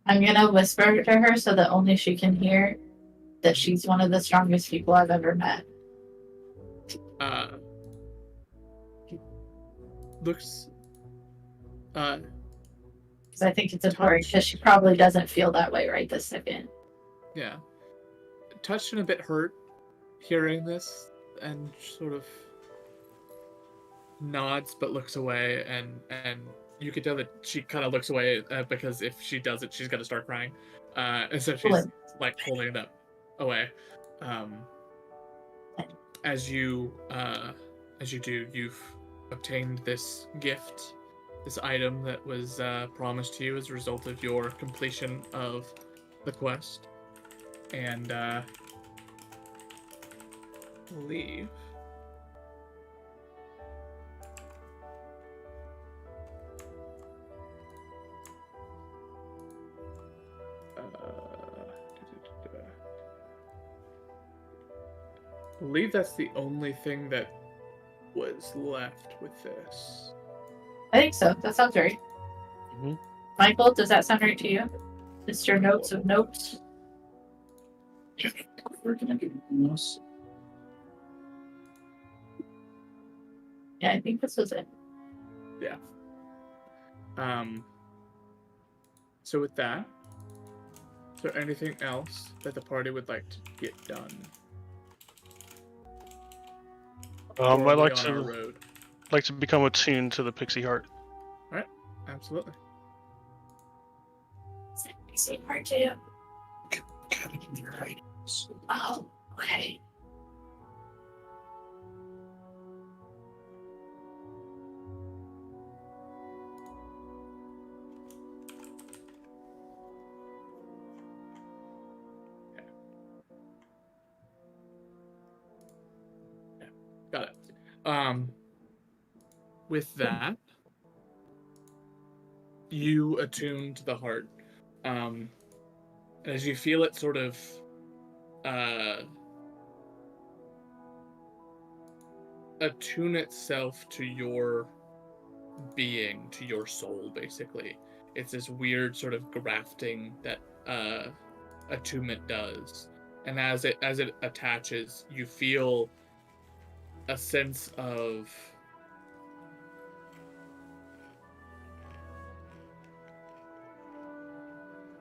I'm gonna whisper to her so that only she can hear that she's one of the strongest people I've ever met. Looks. Because I think it's important because she probably doesn't feel that way right this second. Yeah. Touched and a bit hurt hearing this and sort of nods but looks away and you can tell that she kind of looks away because if she does it she's going to start crying and so she's like holding it up away as you do you've obtained this gift, this item that was promised to you as a result of your completion of the quest, and leave. I believe that's the only thing that was left with this. I think so. That sounds right. Mm-hmm. Michael, does that sound right to you? Mr. Notes of Notes? We're gonna get this. Yeah, I think this was it. Yeah. So with that, is there anything else that the party would like to get done? I'd like to become attuned to the pixie heart. All right, absolutely. Pixie heart too. Got it in your right. Oh, okay. Got it. With that, you attune to the heart. As you feel it sort of attune itself to your being, to your soul, basically. It's this weird sort of grafting that attunement does. And as it attaches, you feel a sense of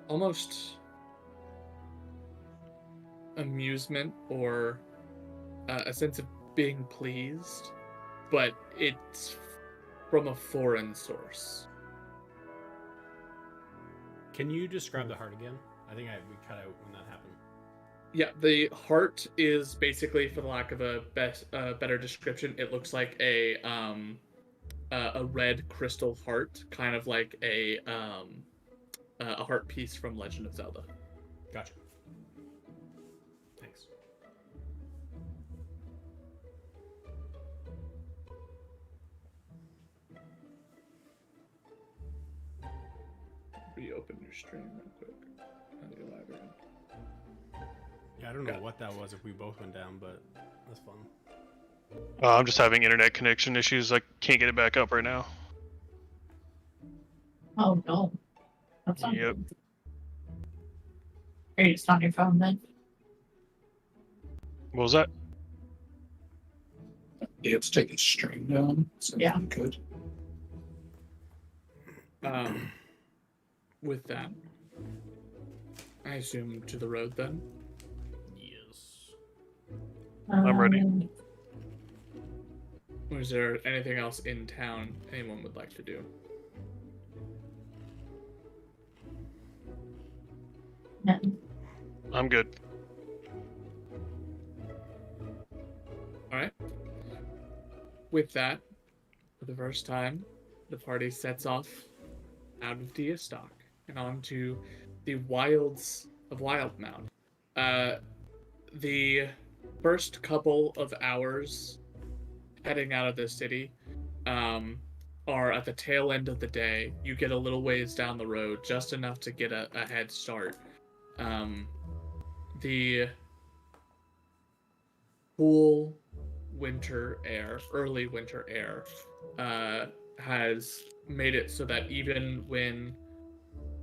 almost amusement or a sense of being pleased, but it's from a foreign source. Can you describe the heart again? I think we cut out when that happened. Yeah, the heart is basically, for the lack of a better description, it looks like a red crystal heart, kind of like a heart piece from Legend of Zelda. Gotcha. Thanks. Reopen your stream real quick. Yeah, I don't know what that was if we both went down, but that's fun. I'm just having internet connection issues. I can't get it back up right now. Oh no. That's not Yep. good. Are you just on your phone then? What was that? Yeah, it's taking stream down. So Yeah. Good. With that, I assume to the road then. Yes. I'm ready. Or is there anything else in town anyone would like to do? No. I'm good. Alright. With that, for the first time, the party sets off out of Diastock and onto the wilds of Wildmount. The first couple of hours heading out of the city are at the tail end of the day. You get a little ways down the road, just enough to get a head start. The cool winter air, early winter air, has made it so that even when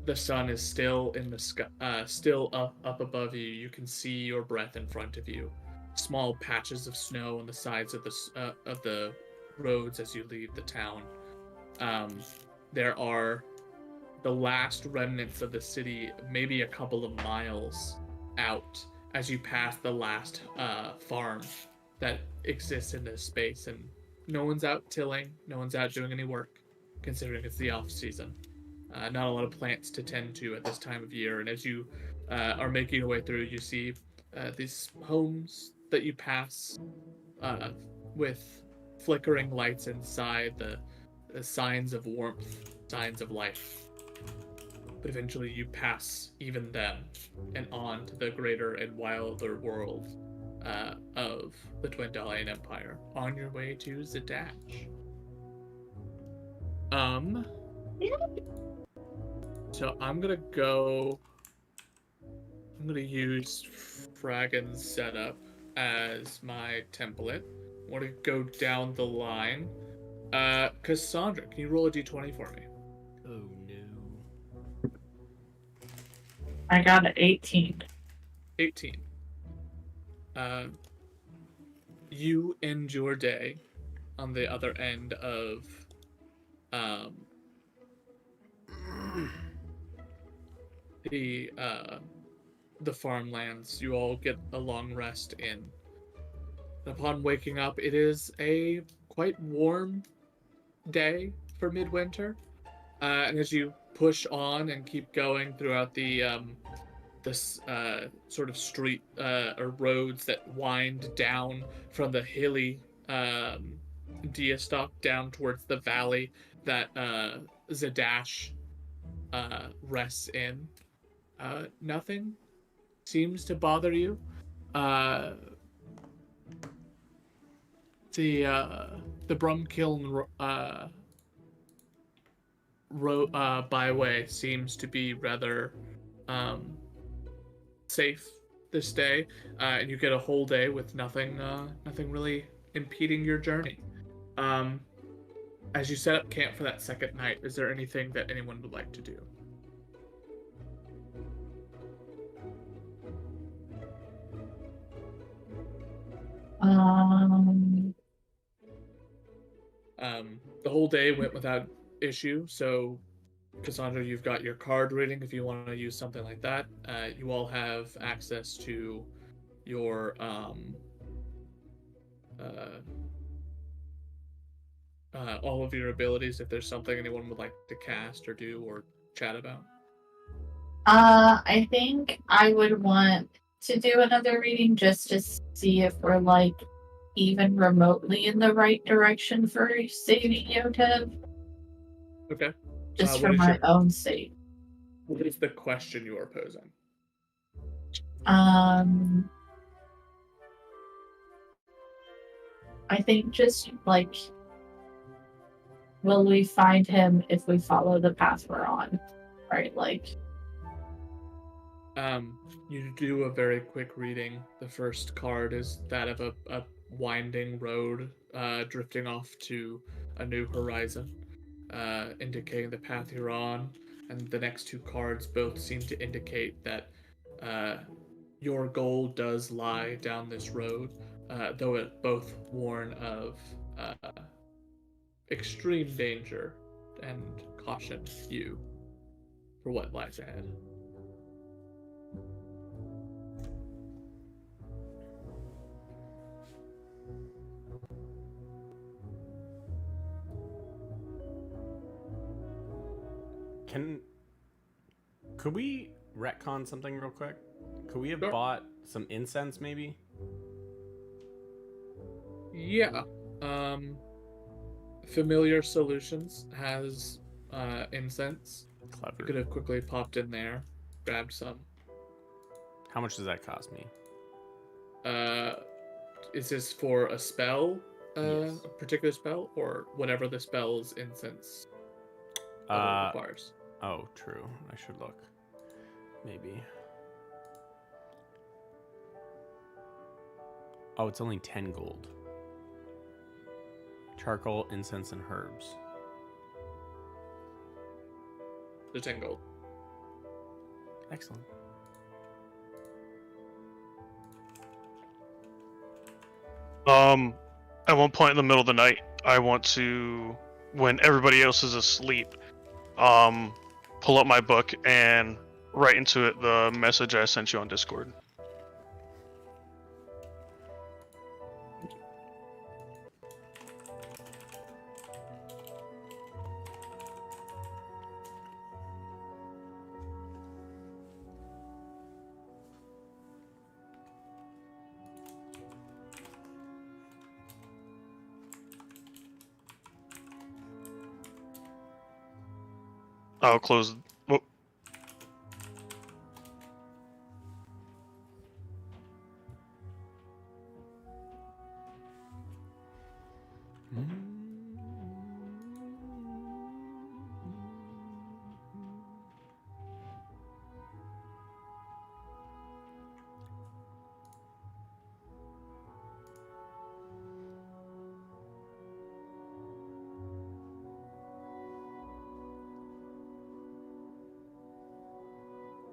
the sun is still in the sky, still up above you. You can see your breath in front of you. Small patches of snow on the sides of the roads as you leave the town. There are the last remnants of the city, maybe a couple of miles out, as you pass the last farm that exists in this space, and no one's out tilling, no one's out doing any work, considering it's the off season. Not a lot of plants to tend to at this time of year, and as you are making your way through, you see these homes that you pass with flickering lights inside, the signs of warmth, signs of life. But eventually you pass even them and on to the greater and wilder world of the Dwendalian Empire, on your way to Zadash. So I'm gonna use Fragon's setup as my template. I want to go down the line. Cassandra, can you roll a d20 for me? Oh no. I got an 18. 18. You end your day on the other end of the farmlands. You all get a long rest in. Upon waking up, it is a quite warm day for midwinter. And as you push on and keep going throughout the sort of street or roads that wind down from the hilly Diastock down towards the valley that Zadash rests in, nothing seems to bother you. The Brumkiln byway seems to be rather safe this day, and you get a whole day with nothing really impeding your journey. As you set up camp for that second night, is there anything that anyone would like to do? The whole day went without issue, so Cassandra, you've got your card reading if you want to use something like that. You all have access to your all of your abilities if there's something anyone would like to cast or do or chat about. I think I would want to do another reading just to see if we're like even remotely in the right direction for saving Yotev. Okay. Just for my own sake. What is the question you are posing? I think just like, will we find him if we follow the path we're on? Right, like. You do a very quick reading. The first card is that of a winding road, drifting off to a new horizon, indicating the path you're on. And the next two cards both seem to indicate that your goal does lie down this road, though it both warn of extreme danger and caution you for what lies ahead. Could we retcon something real quick? Could we have Sure. bought some incense maybe? Yeah. Familiar Solutions has incense. Clever. You could have quickly popped in there, grabbed some. How much does that cost me? Is this for a spell, Yes. a particular spell, or whatever the spell's incense requires? Oh, true. I should look. Maybe. Oh, it's only 10 gold. Charcoal, incense, and herbs. The 10 gold. Excellent. At one point in the middle of the night, I want to, when everybody else is asleep, pull up my book and write into it the message I sent you on Discord. I'll close. Whoop.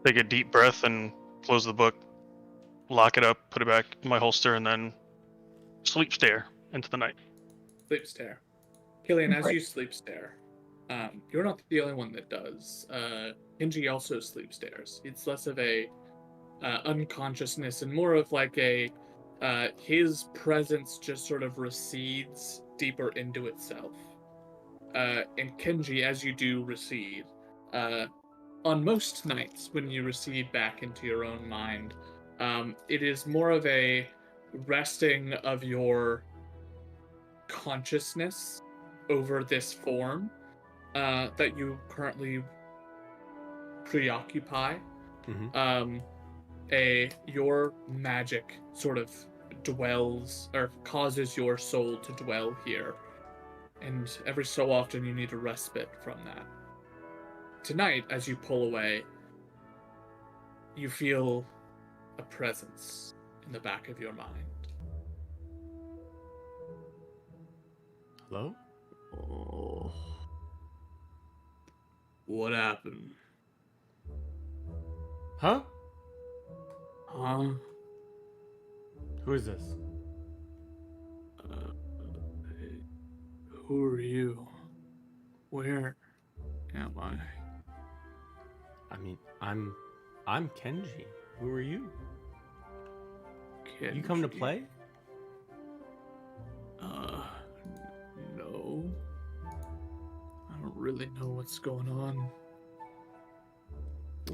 Take a deep breath and close the book, lock it up, put it back in my holster, and then sleep stare into the night. Sleep stare. Killian, as Right. you sleep stare, you're not the only one that does. Kenji also sleep stares. It's less of a unconsciousness and more of like a his presence just sort of recedes deeper into itself. And Kenji, as you do recede, on most nights when you recede back into your own mind, it is more of a resting of your consciousness over this form that you currently preoccupy. Mm-hmm. Your magic sort of dwells or causes your soul to dwell here, and every so often you need a respite from that. Tonight, as you pull away, you feel a presence in the back of your mind. Hello? Oh. What happened? Huh? Huh? Who is this? Who are you? Where am I? I mean, I'm Kenji. Who are you? You come to Kenji. play? No. I don't really know what's going on.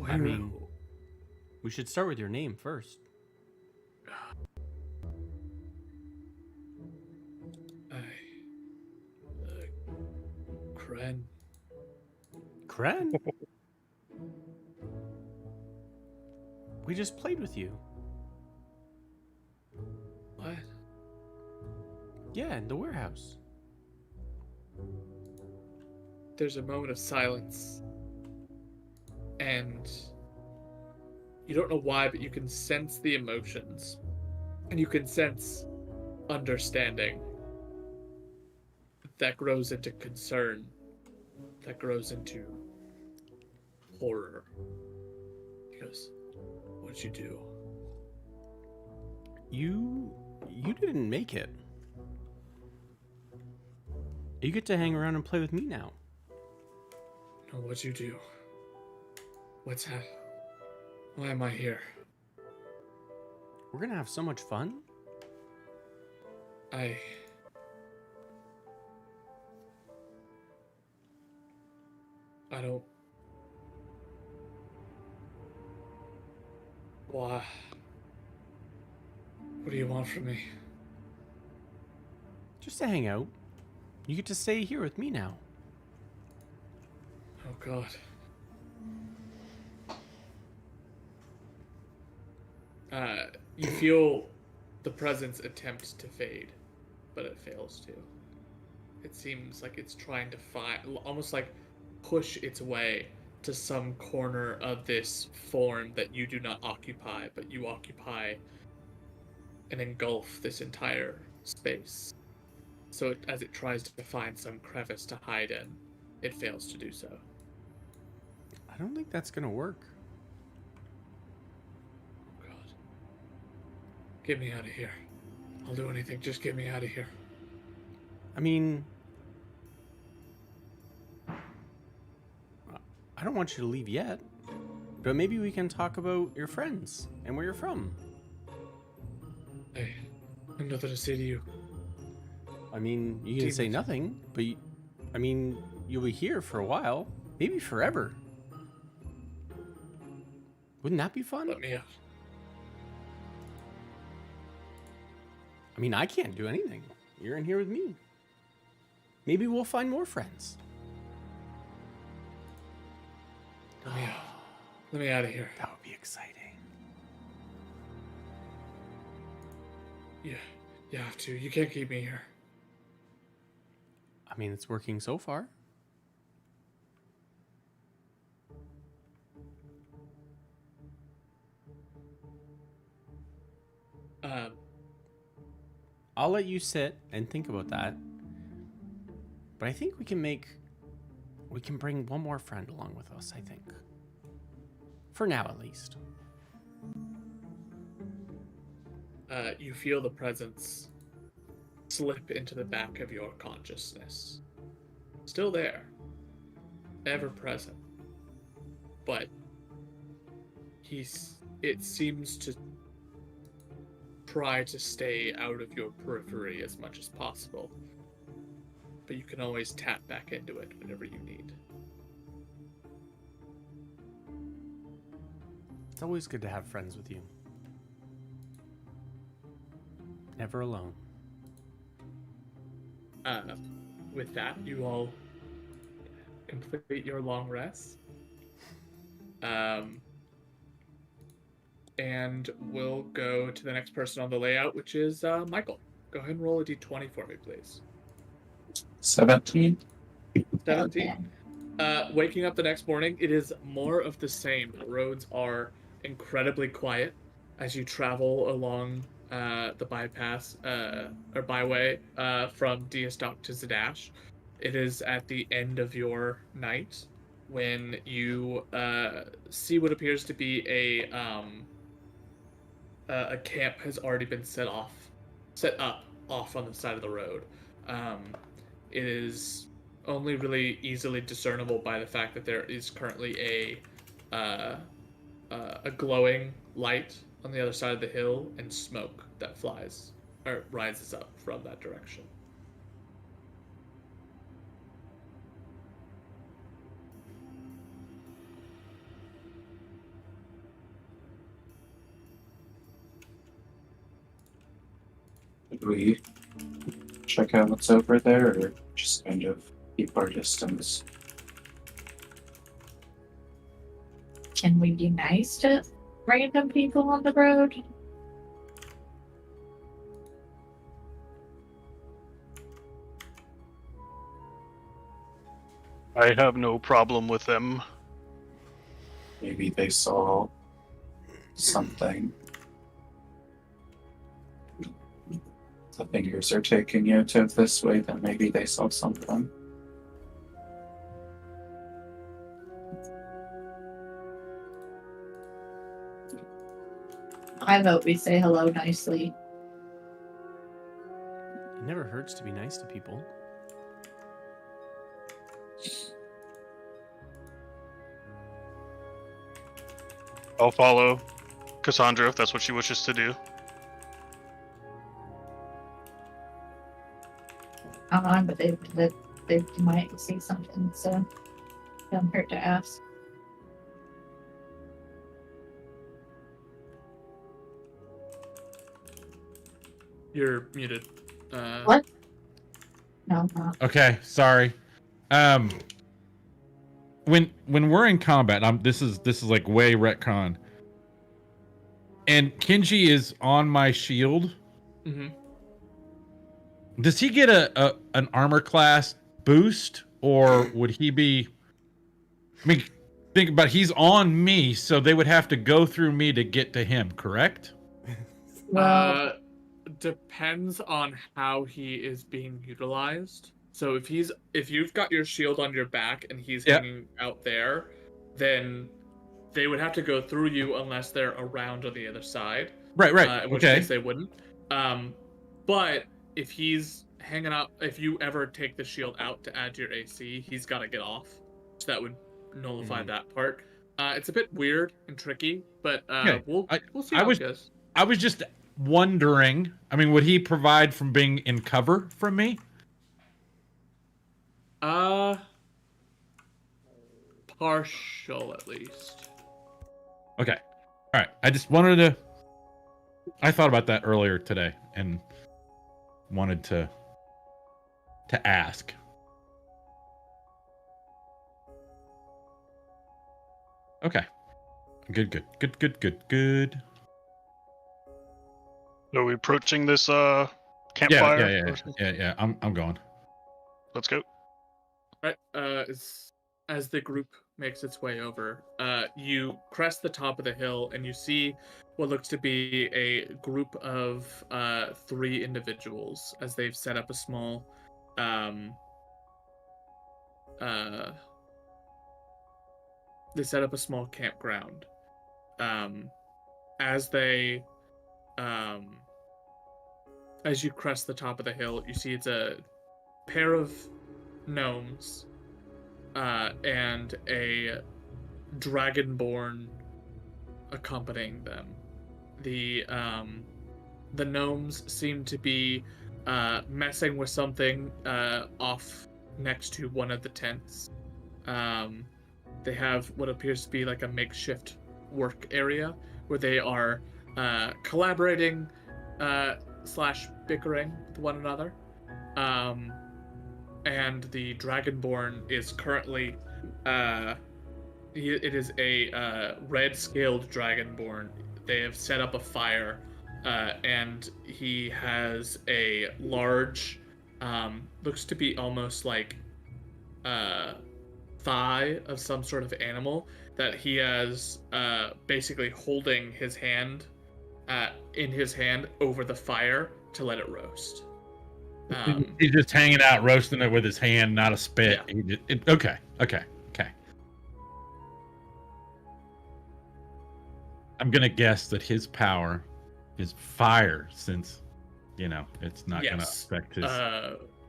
I mean, we should start with your name first. Kren. Kren? We just played with you. What? Yeah, in the warehouse. There's a moment of silence. And you don't know why, but you can sense the emotions. And you can sense understanding that grows into concern, that grows into horror. He goes, "What'd you do?" You didn't make it. You get to hang around and play with me now. No, what'd you do? What's that? Why am I here? We're gonna have so much fun. I don't. Why? What do you want from me? Just to hang out. You get to stay here with me now. Oh God. You feel the presence attempt to fade, but it fails to. It seems like it's trying to find, almost like push its way to some corner of this form that you do not occupy, but you occupy and engulf this entire space. So as it tries to find some crevice to hide in, it fails to do so. I don't think that's gonna work. Get me out of here. I'll do anything. Just get me out of here. I mean, I don't want you to leave yet, but maybe we can talk about your friends and where you're from. Hey, I have nothing to say to you. I mean, you can say nothing, but you'll be here for a while, maybe forever. Wouldn't that be fun? Let me out. I mean, I can't do anything. You're in here with me. Maybe we'll find more friends. Let me out. Let me out of here. That would be exciting. Yeah, you have to. You can't keep me here. I mean, it's working so far. I'll let you sit and think about that. But I think we can bring one more friend along with us, I think. For now, at least. You feel the presence slip into the back of your consciousness. Still there. Ever present. But it seems to try to stay out of your periphery as much as possible. But you can always tap back into it whenever you need. It's always good to have friends with you. Never alone. With that, you all complete your long rest. And we'll go to the next person on the layout, which is Michael. Go ahead and roll a d20 for me, please. 17. 17. Waking up the next morning, it is more of the same. The roads are incredibly quiet as you travel along the bypass or byway from Diastok to Zadash. It is at the end of your night when you see what appears to be a camp has already been set up off on the side of the road. It is only really easily discernible by the fact that there is currently a glowing light on the other side of the hill and smoke that rises up from that direction. Should we check out what's over there, or just kind of keep our distance? Can we be nice to random people on the road? I have no problem with them. Maybe they saw something. The fingers are taking you to this way, then maybe they saw something. I vote we say hello nicely. It never hurts to be nice to people. I'll follow Cassandra if that's what she wishes to do. But they might see something, so don't hurt to ask. You're muted. What? No, I'm not. Okay, sorry. When we're in combat, this is like way retcon. And Kenji is on my shield. Mm-hmm. Does he get an armor class boost, or would he be? I mean, think about it, he's on me, so they would have to go through me to get to him. Correct? Well, Depends on how he is being utilized. So if you've got your shield on your back and he's hanging out there, then they would have to go through you unless they're around on the other side. Right. In which Okay. case they wouldn't. But if he's hanging out, if you ever take the shield out to add to your AC, he's got to get off. So that would nullify that part. It's a bit weird and tricky, but Okay. we'll see I how was- it goes. I was just wondering. I mean, would he provide from being in cover from me? Partial at least. Okay. All right. I just wanted to. I thought about that earlier today and wanted to ask. Okay. Good. Are we approaching this campfire? Yeah. I'm going. Let's go. Right. As the group makes its way over, you crest the top of the hill and you see what looks to be a group of 3 individuals as they've set up a small campground. As you crest the top of the hill, you see it's a pair of gnomes and a dragonborn accompanying them. The gnomes seem to be messing with something off next to one of the tents. They have what appears to be like a makeshift work area where they are collaborating / bickering with one another. And the Dragonborn is currently it is a red-scaled Dragonborn. They have set up a fire, and he has a large, looks to be almost like thigh of some sort of animal that he has basically holding his hand in his hand over the fire to let it roast. He's just hanging out, roasting it with his hand, not a spit. Yeah. Okay. I'm gonna guess that his power is fire, since it's not gonna affect his.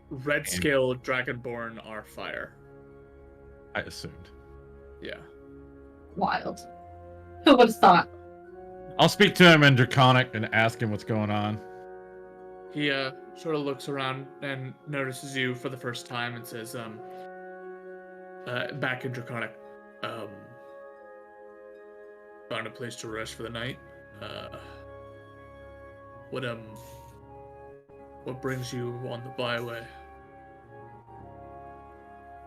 Red-scaled Dragonborn are fire. I assumed. Yeah. Wild. Who would have thought? I'll speak to him in Draconic and ask him what's going on. He sort of looks around and notices you for the first time and says, back in Draconic, found a place to rest for the night. What brings you on the byway?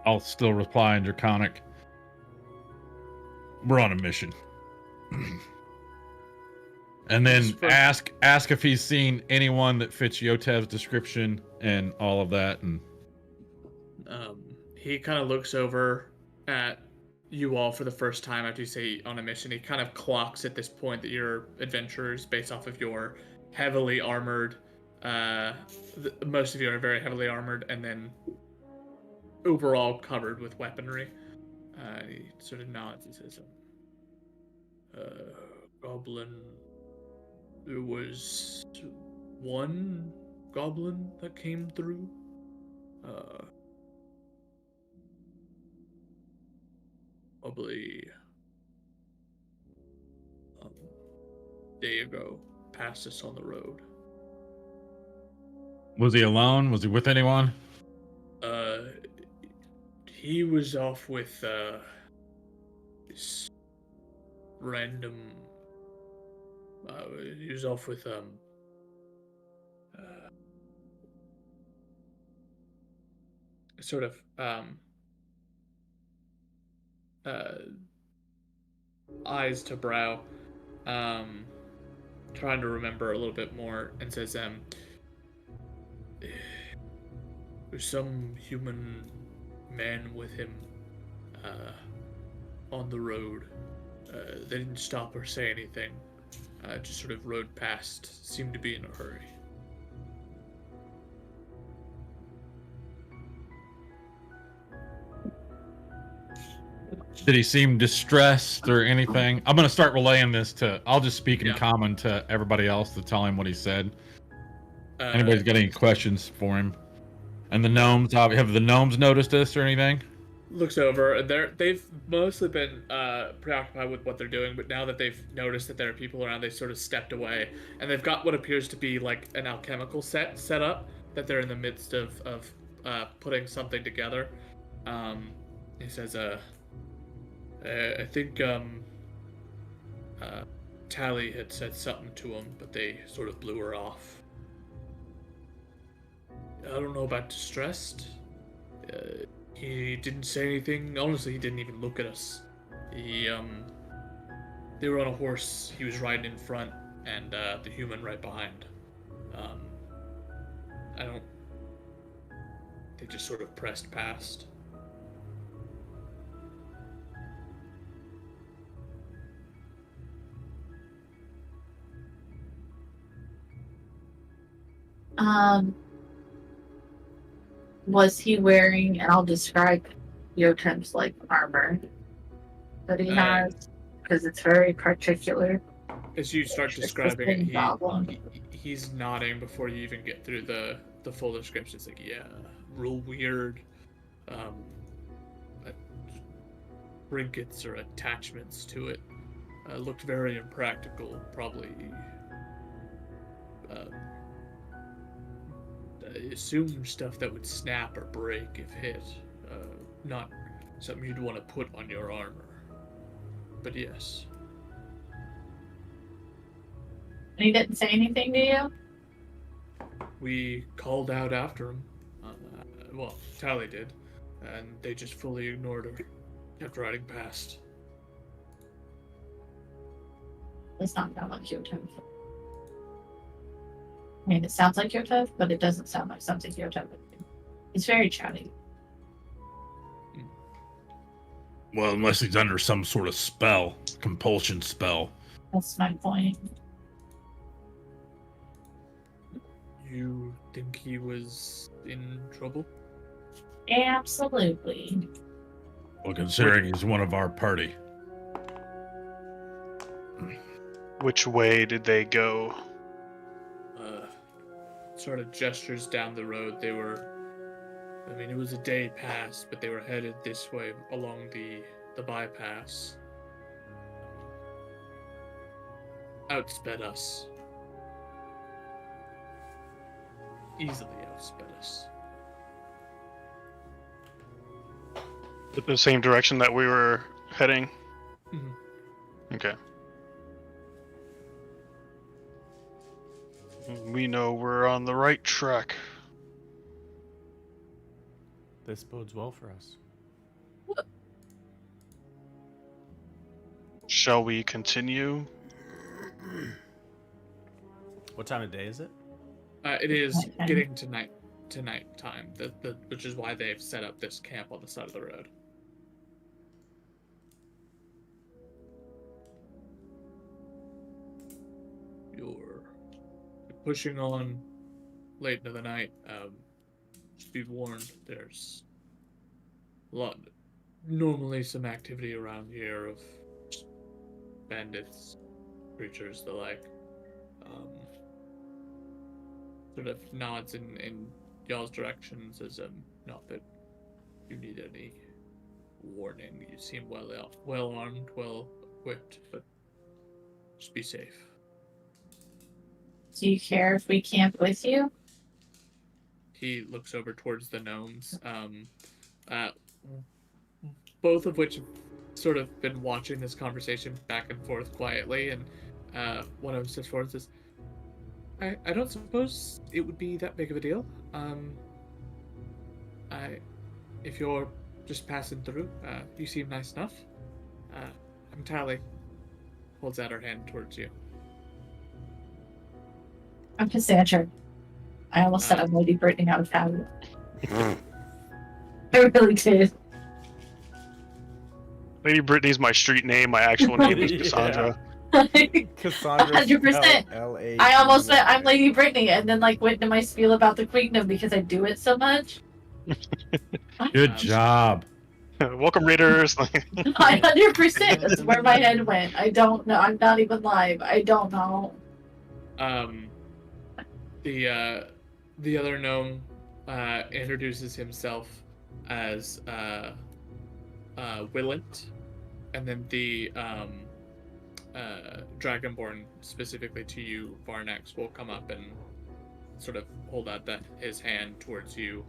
I'll still reply in Draconic. We're on a mission. And then ask if he's seen anyone that fits Yotev's description and all of that. And he kind of looks over at you all for the first time after you say on a mission. He kind of clocks at this point that you're adventurers based off of your heavily armored. Most of you are very heavily armored, and then overall covered with weaponry. He sort of nods and says, "Goblin. There was one goblin that came through. Probably a day ago, passed us on the road. was he alone? Was he with anyone? He was off with this random. He was off with sort of eyes to brow, trying to remember a little bit more, and says, there's some human man with him on the road. They didn't stop or say anything. Just sort of rode past, seemed to be in a hurry. Did he seem distressed or anything? I'm gonna start relaying this to. I'll just speak in Yeah. common to everybody else to tell him what he said. Uh, Anybody's got any questions for him? And the gnomes, have the gnomes noticed this or anything? looks over, and they've mostly been preoccupied with what they're doing, but now that they've noticed that there are people around, they sort of stepped away, and they've got what appears to be like an alchemical set up that they're in the midst of putting something together. He says, I think Tally had said something to him, but they sort of blew her off. I don't know about distressed. He didn't say anything. Honestly, he didn't even look at us. They were on a horse. He was riding in front, and the human right behind. They just sort of pressed past. Was he wearing, and I'll describe Yotem's like armor that he has, because it's very particular. As you start It's describing the problem. it, he's nodding before you even get through the full description. It's like, yeah, real weird. Trinkets or attachments to it. Looked very impractical. Probably. I assume stuff that would snap or break if hit. Not something you'd want to put on your armor. But yes. And he didn't say anything to you? We called out after him. Well, Tally did. And they just fully ignored her. Kept riding past. It's not that like Yotem. I mean, it sounds like Yotem, but it doesn't sound like something Yotem would do. He's very chatty. Well, unless he's under some sort of spell, compulsion spell. That's my point. You think he was in trouble? Absolutely. Well, considering he's one of our party. Which way did they go? Sort of gestures down the road. They were, I mean, it was a day past, but they were headed this way along the bypass. Outsped us. Easily outsped us. The same direction that we were heading? Mhm. Okay. We know we're on the right track. This bodes well for us. Shall we continue? What time of day is it? It is Nighttime. getting to night time, which is why they've set up this camp on the side of the road. You're pushing on late into the night. Just be warned, there's normally some activity around here of bandits, creatures, the like. Sort of nods in y'all's directions as not that you need any warning. You seem well armed, well equipped, but just be safe. Do you care if we camp with you? He looks over towards the gnomes, both of which have sort of been watching this conversation back and forth quietly, and one of them steps forward and says, I don't suppose it would be that big of a deal. If you're just passing through, you seem nice enough. I'm Tally. Holds out her hand towards you. I'm Cassandra. I almost said I'm Lady Brittany out of habit. I really did. Lady Brittany's my street name. My actual name is Yeah. Cassandra. Cassandra. 100%. I almost said I'm Lady Brittany and then like went into my spiel about the queendom because I do it so much. Good job. Welcome, readers. I 100%. That's where my head went. I don't know. I'm not even live. I don't know. The other gnome introduces himself as Willant, and then the Dragonborn, specifically to you, Varnax, will come up and sort of hold out his hand towards you.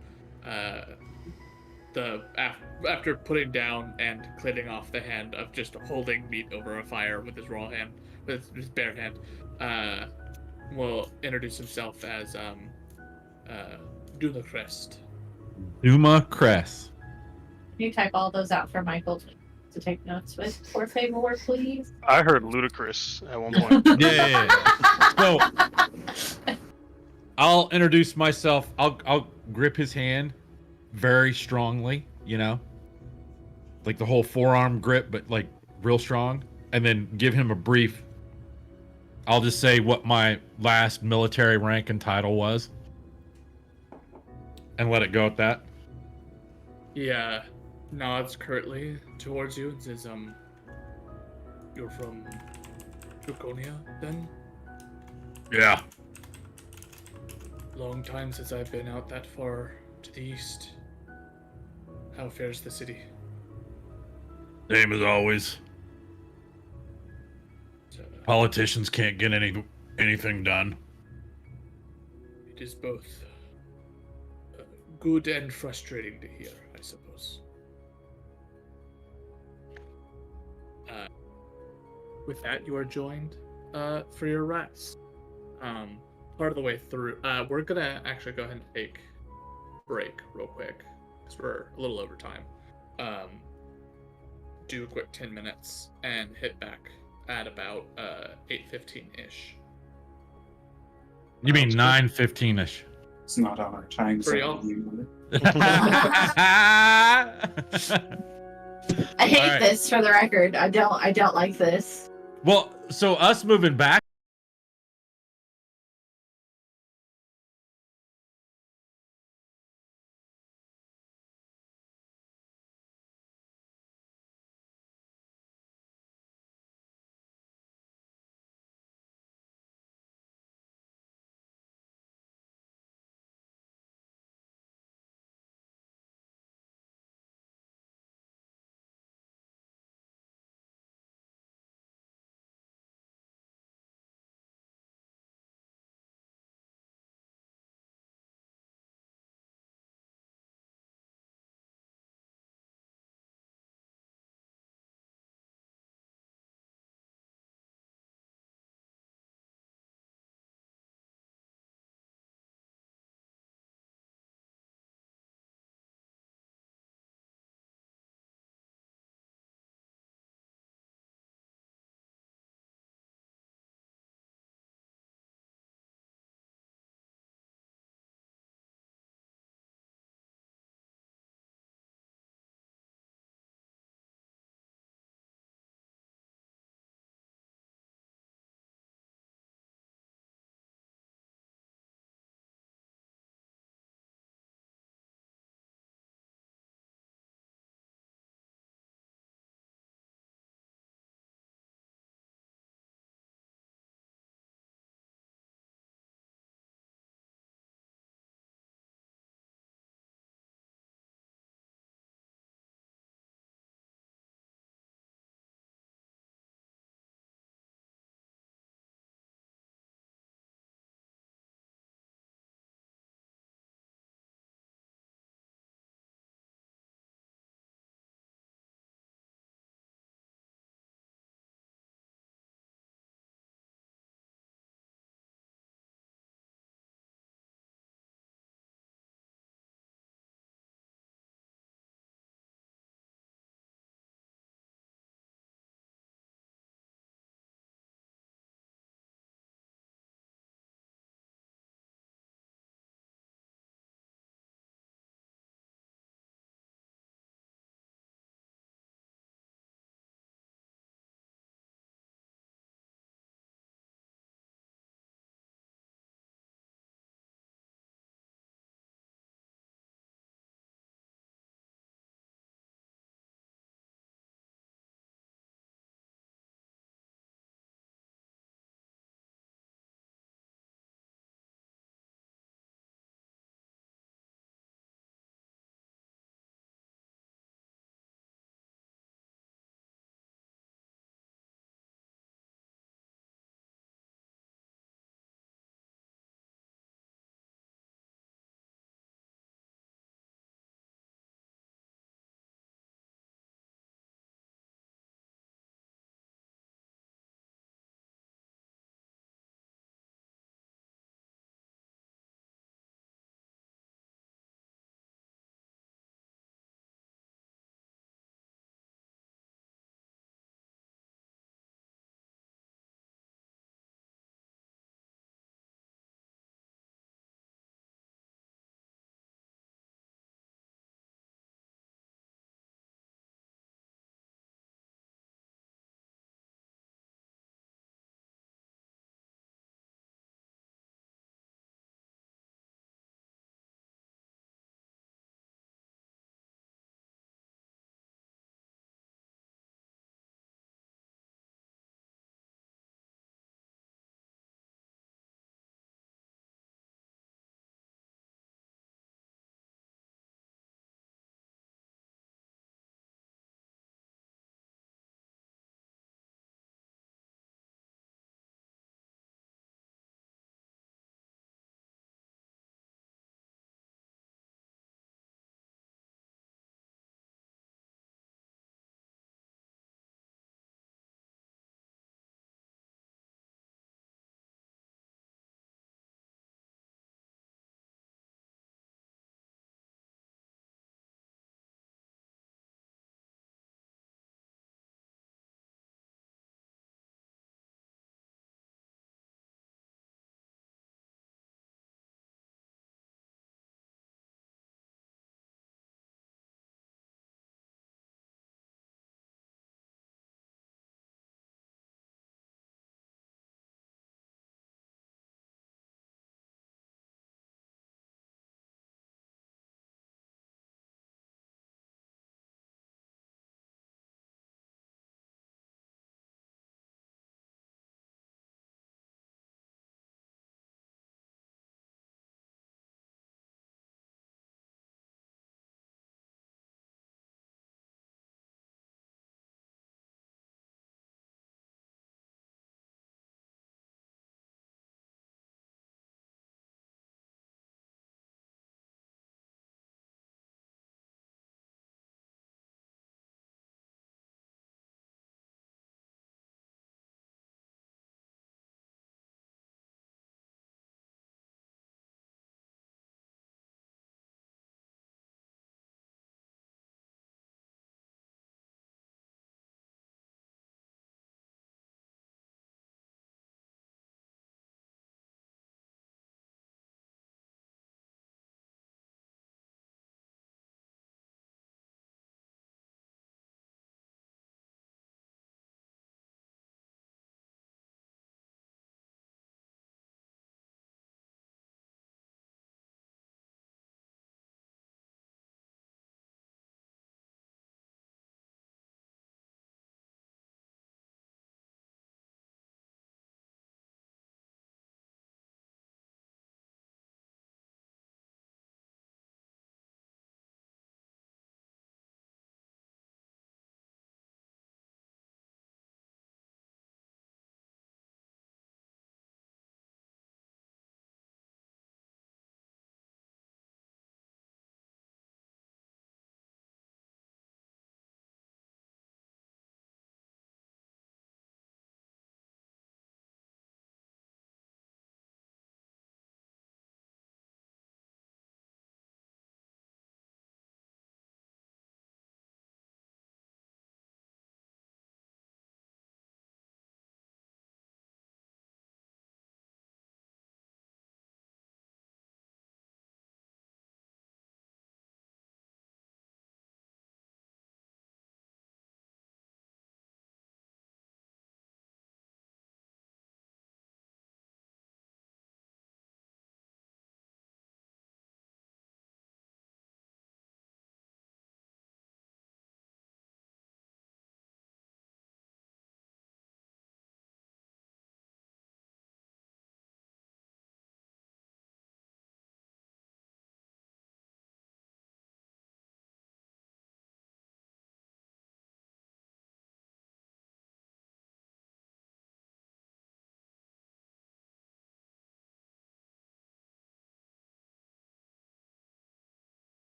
After putting down and cleaning off the hand of just holding meat over a fire with his bare hand, will introduce himself as Dula Crest. Duma Cress. Can you type all those out for Michael to take notes with, for favor, please? I heard ludicrous at one point. Yeah. So I'll introduce myself. I'll grip his hand very strongly, like the whole forearm grip, but like real strong, and then give him a brief. I'll just say what my last military rank and title was, and let it go at that. Yeah, nods curtly towards you and says, you're from Draconia, then? Yeah. Long time since I've been out that far to the east. How fares the city? Same as always. Politicians can't get anything done. It is both good and frustrating to hear, I suppose. With that, you are joined for your rest. Part of the way through, we're gonna actually go ahead and take a break real quick because we're a little over time. Do a quick 10 minutes and hit back at about 8:15-ish. You mean 9:15ish? It's not on our time For zone. I hate Alright. this, for the record. I don't like this. Well, so us moving back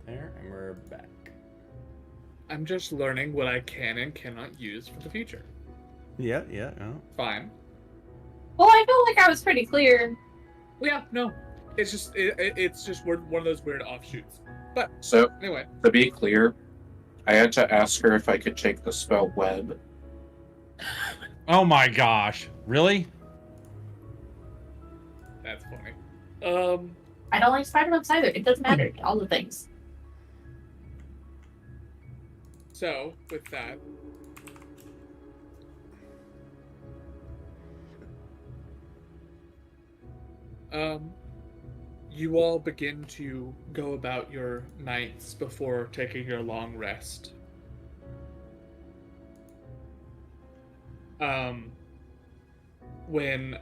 there, and we're back. I'm just learning what I can and cannot use for the future. Yeah. Fine. Well, I feel like I was pretty clear. Yeah, no. It's just it's just one of those weird offshoots. But So, anyway, to be clear, I had to ask her if I could take the spell web. Oh my gosh. Really? that's funny. I don't like Spider-Webs either. It doesn't matter. All the things. So with that, you all begin to go about your nights before taking your long rest. When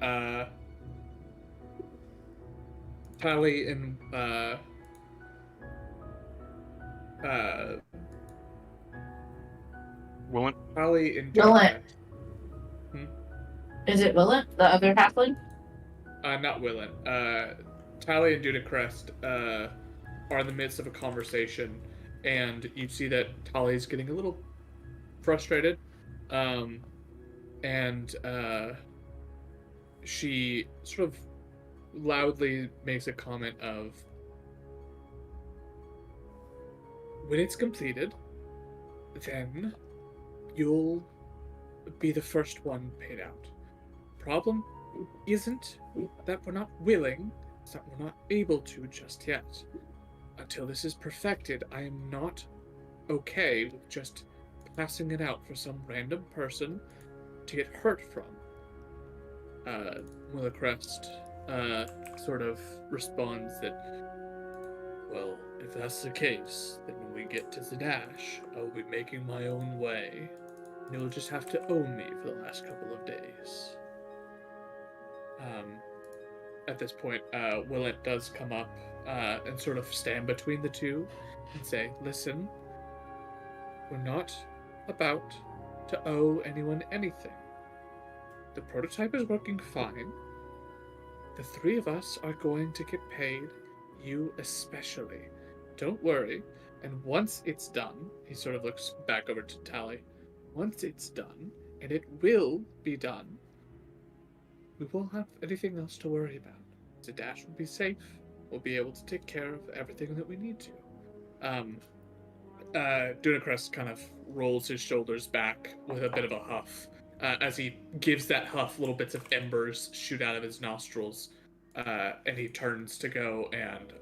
Tally and Willen? Tally and Willet. Hmm? Is it Willet, the other halfling? Not Willen. Tally and Dudacrest are in the midst of a conversation, and you see that Tally's getting a little frustrated, and she sort of loudly makes a comment of, when it's completed, then you'll be the first one paid out. Problem isn't that we're not willing, it's that we're not able to just yet. Until this is perfected, I am not okay with just passing it out for some random person to get hurt from. Willowcrest sort of responds that, well, if that's the case, then when we get to Zadash, I'll be making my own way. And you'll just have to own me for the last couple of days. At this point, Willet does come up and sort of stand between the two and say, listen, we're not about to owe anyone anything. The prototype is working fine. The three of us are going to get paid, you especially. Don't worry. And once it's done, he sort of looks back over to Tally. Once it's done, and it will be done, we won't have anything else to worry about. Zadash will be safe. We'll be able to take care of everything that we need to. Dunacrest kind of rolls his shoulders back with a bit of a huff. As he gives that huff, little bits of embers shoot out of his nostrils, and he turns to go and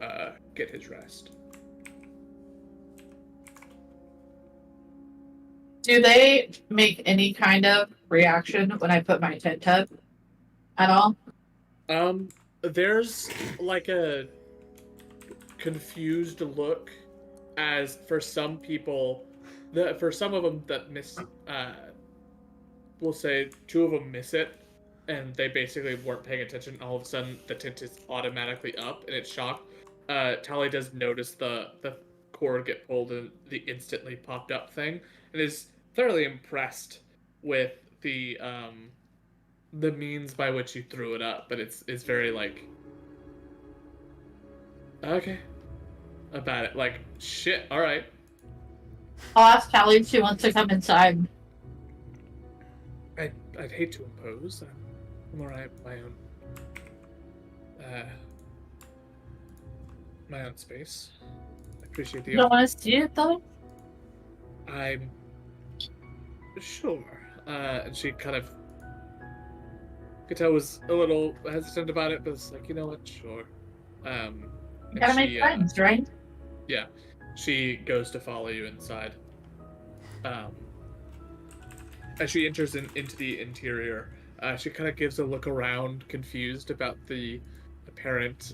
get his rest. Do they make any kind of reaction when I put my tent up at all? There's like a confused look, as for some people, for some of them that miss, we'll say two of them miss it, and they basically weren't paying attention. All of a sudden, the tent is automatically up, and it's shocked. Tally does notice the cord get pulled and the instantly popped up thing, and is thoroughly impressed with the means by which you threw it up. But it's very like, okay, about it. Like, shit. All right. I'll ask Callie if she wants to come inside. I'd hate to impose. I'm alright with my own space. I appreciate the You don't want to see it though? I'm sure. And she kind of, Kato was a little hesitant about it, but it's like, you know what, sure. You gotta make friends, right? Yeah, she goes to follow you inside. As she enters into the interior, she kind of gives a look around, confused about the apparent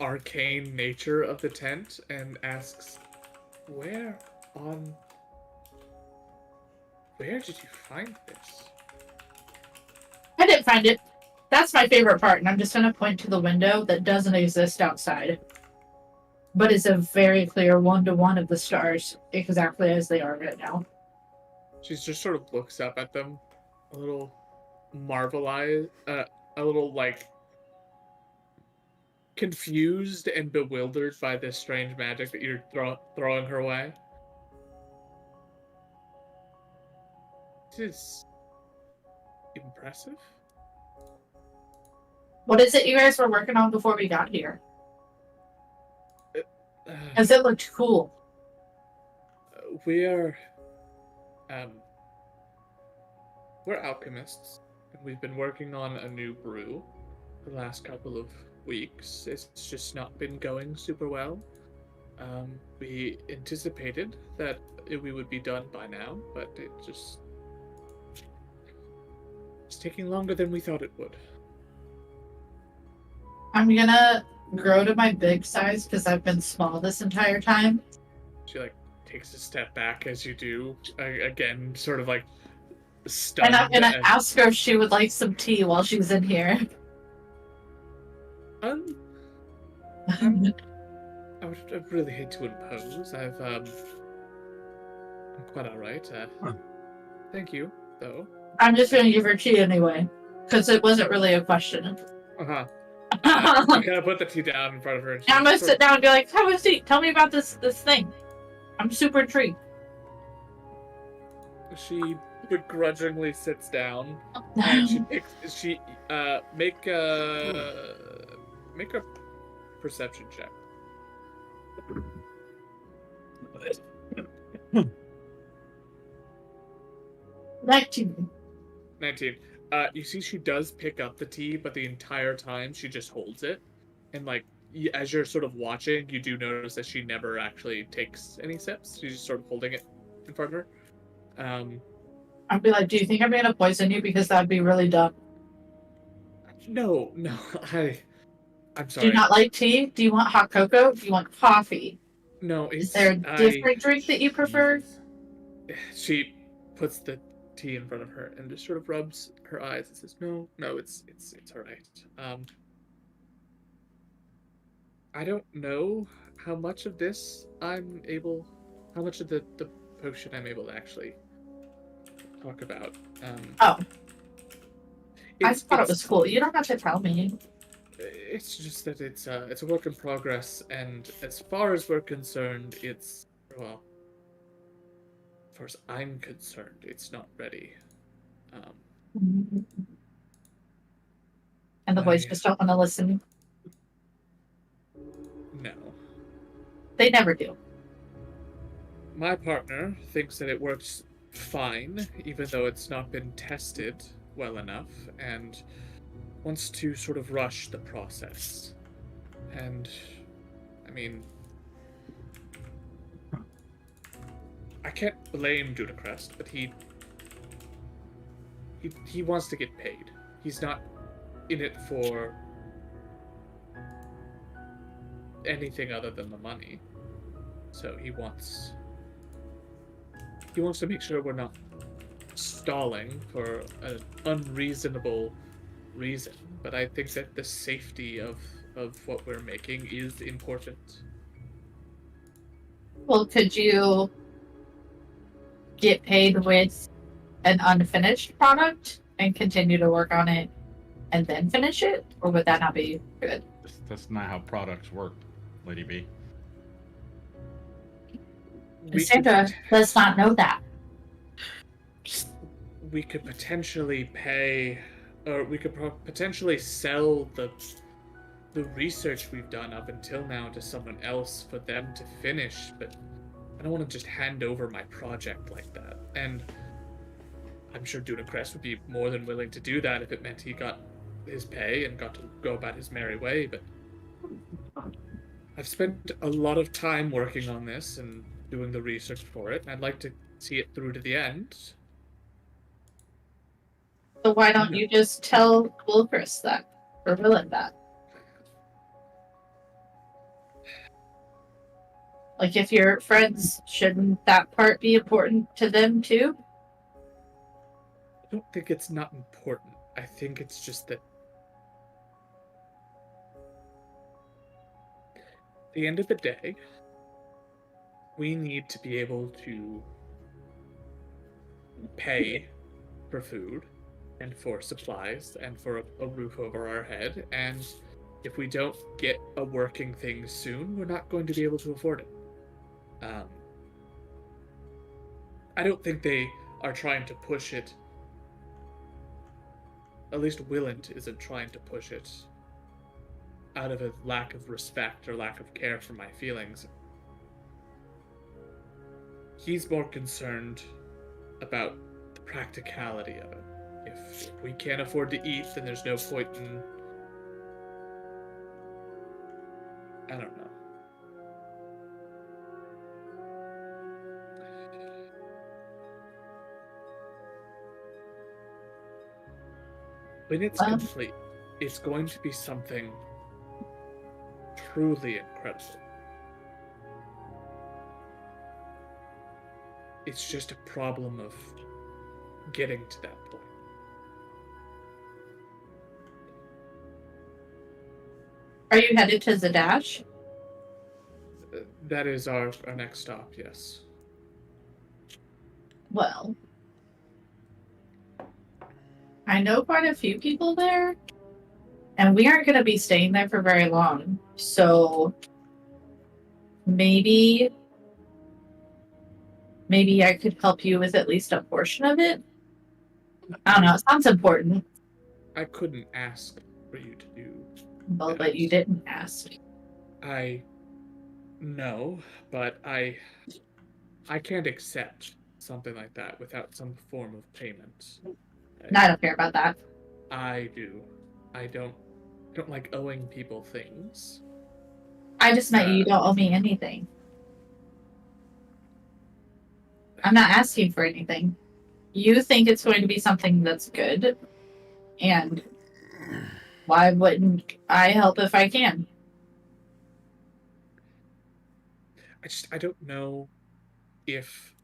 arcane nature of the tent, and asks, where did you find this? I didn't find it. That's my favorite part, and I'm just gonna point to the window that doesn't exist outside. But it's a very clear 1-to-1 of the stars, exactly as they are right now. She just sort of looks up at them, a little marvelized, a little like confused and bewildered by this strange magic that you're throwing her way. It is impressive. What is it you guys were working on before we got here? Uh, Because it looked cool. we are, we're alchemists, and we've been working on a new brew the last couple of weeks. It's just not been going super well. We anticipated that we would be done by now, but it's taking longer than we thought it would. I'm gonna grow to my big size because I've been small this entire time. She like takes a step back as you do, again, sort of like stunned. And I'm gonna ask her if she would like some tea while she's in here. I would really hate to impose. I'm quite alright. Thank you, though. I'm just gonna give her tea anyway. Because it wasn't really a question. Uh-huh. I kind of put the tea down in front of her. And I'm gonna sit down and be like, have a seat. Tell me about this thing. I'm super intrigued. She begrudgingly sits down. And make a perception check. 19. 19. You see she does pick up the tea, but the entire time she just holds it. And like, as you're sort of watching, you do notice that she never actually takes any sips. She's just sort of holding it in front of her. I'd be like, do you think I'm gonna poison you? Because that'd be really dumb. No, I'm sorry. Do you not like tea? Do you want hot cocoa? Do you want coffee? No, Is there a different drink that you prefer? She puts the tea in front of her and just sort of rubs her eyes and says, "No, it's all right." I don't know how much of this how much of the potion I'm able to actually talk about. I thought it was cool. You don't have to tell me. It's just that it's a work in progress, and as far as we're concerned, as far as I'm concerned, it's not ready. And the boys just don't want to listen. No. They never do. My partner thinks that it works fine, even though it's not been tested well enough, and wants to sort of rush the process. And, I mean, I can't blame Dunacrest, but he wants to get paid. He's not in it for anything other than the money. So he wants to make sure we're not stalling for an unreasonable reason. But I think that the safety of what we're making is important. Well, could you get paid with an unfinished product and continue to work on it and then finish it? Or would that not be good? That's not how products work, Lady B. Sandra does not know that. We could potentially pay, or we could potentially sell the research we've done up until now to someone else for them to finish, but I don't want to just hand over my project like that. And I'm sure Dunacrest would be more than willing to do that if it meant he got his pay and got to go about his merry way, but I've spent a lot of time working on this and doing the research for it, and I'd like to see it through to the end. So why don't you just tell Wilkris that? Or Willen that? Like, if you're friends, shouldn't that part be important to them too? I don't think it's not important. I think it's just that at the end of the day, we need to be able to pay for food and for supplies and for a roof over our head, and if we don't get a working thing soon, we're not going to be able to afford it. I don't think they are trying to push it. At least Willant isn't trying to push it out of a lack of respect or lack of care for my feelings. He's more concerned about the practicality of it. If we can't afford to eat, then there's no point in... I don't know. When it's complete, it's going to be something truly incredible. It's just a problem of getting to that point. Are you headed to Zadash? That is our next stop, yes. Well, I know quite a few people there, and we aren't going to be staying there for very long. So maybe I could help you with at least a portion of it. I don't know. It sounds important. I couldn't ask for you to do. Well, but you didn't ask. I know, but I can't accept something like that without some form of payment. No, I don't care about that. I do. I don't like owing people things. I just meant you don't owe me anything. I'm not asking for anything. You think it's going to be something that's good, and why wouldn't I help if I can? I don't know if...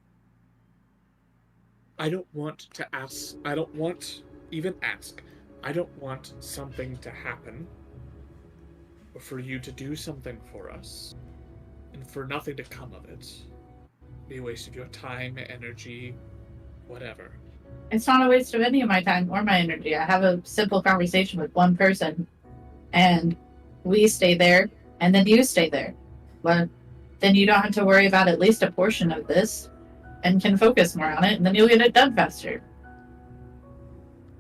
I don't want to ask. I don't want even ask. I don't want something to happen, or for you to do something for us, and for nothing to come of it. Be a waste of your time, energy, whatever. It's not a waste of any of my time or my energy. I have a simple conversation with one person, and we stay there, and then you stay there. But then you don't have to worry about at least a portion of this, and can focus more on it, and then you'll get it done faster.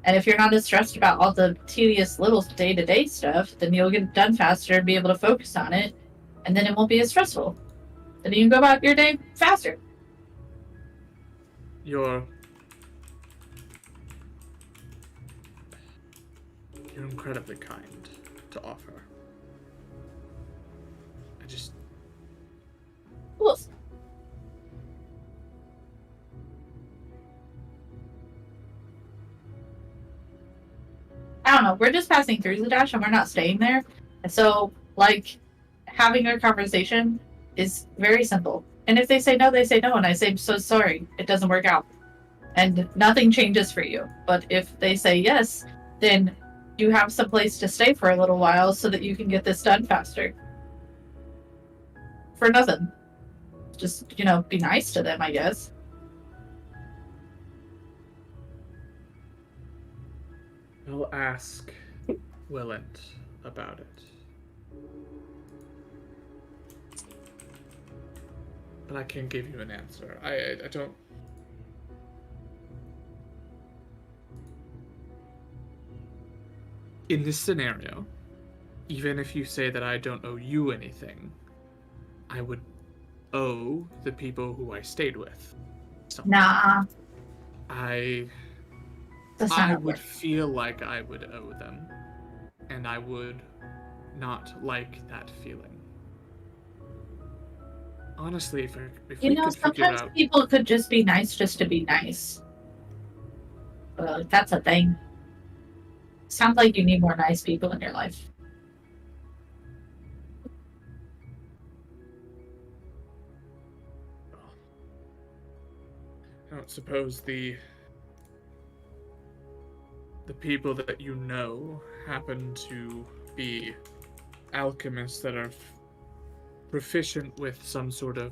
And if you're not as stressed about all the tedious little day-to-day stuff, then you'll get it done faster and be able to focus on it, and then it won't be as stressful. Then you can go about your day faster. You're incredibly kind to offer. I just... Cool. I don't know. We're just passing through Zadash and we're not staying there. And so, like, having a conversation is very simple. And if they say no, they say no. And I say, so sorry, it doesn't work out. And nothing changes for you. But if they say yes, then you have some place to stay for a little while so that you can get this done faster. For nothing. Just, be nice to them, I guess. I'll ask Willant about it. But I can't give you an answer. I don't... In this scenario, even if you say that I don't owe you anything, I would owe the people who I stayed with something. Nah. I would feel like I would owe them, and I would not like that feeling. Honestly, if we could figure sometimes out... people could just be nice just to be nice. That's a thing. Sounds like you need more nice people in your life. I don't suppose the people that you know happen to be alchemists that are proficient with some sort of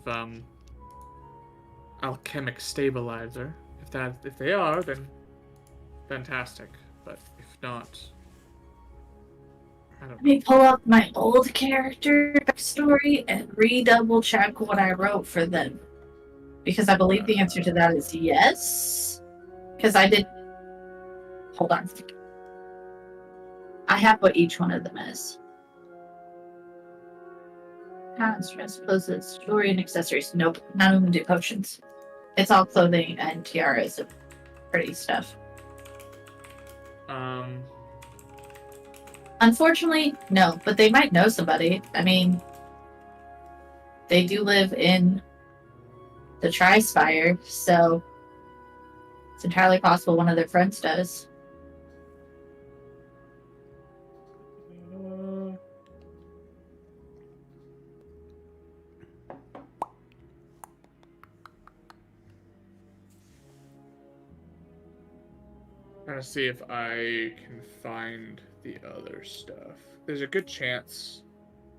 alchemic stabilizer. If they are, then fantastic. But if not, I don't Let know. me pull up my old character backstory and redouble check what I wrote for them. Because I believe the answer to that is yes. Because I did. Hold on. I have what each one of them is. Talents, transposes, jewelry, and accessories. Nope, none of them do potions. It's all clothing and tiaras and pretty stuff. Unfortunately, no, but they might know somebody. I mean, they do live in the Tri-Spire, so it's entirely possible one of their friends does. Trying to see if I can find the other stuff. There's a good chance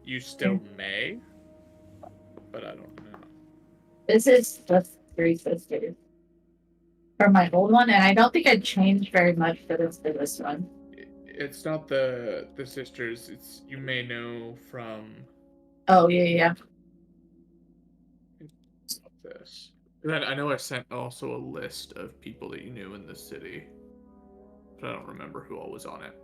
you still may, but I don't know. This is the Three Sisters from my old one, and I don't think I changed very much for this one. It's not the sisters. It's you may know from Oh yeah. this. Then I know I sent also a list of people that you knew in the city, but I don't remember who all was on it.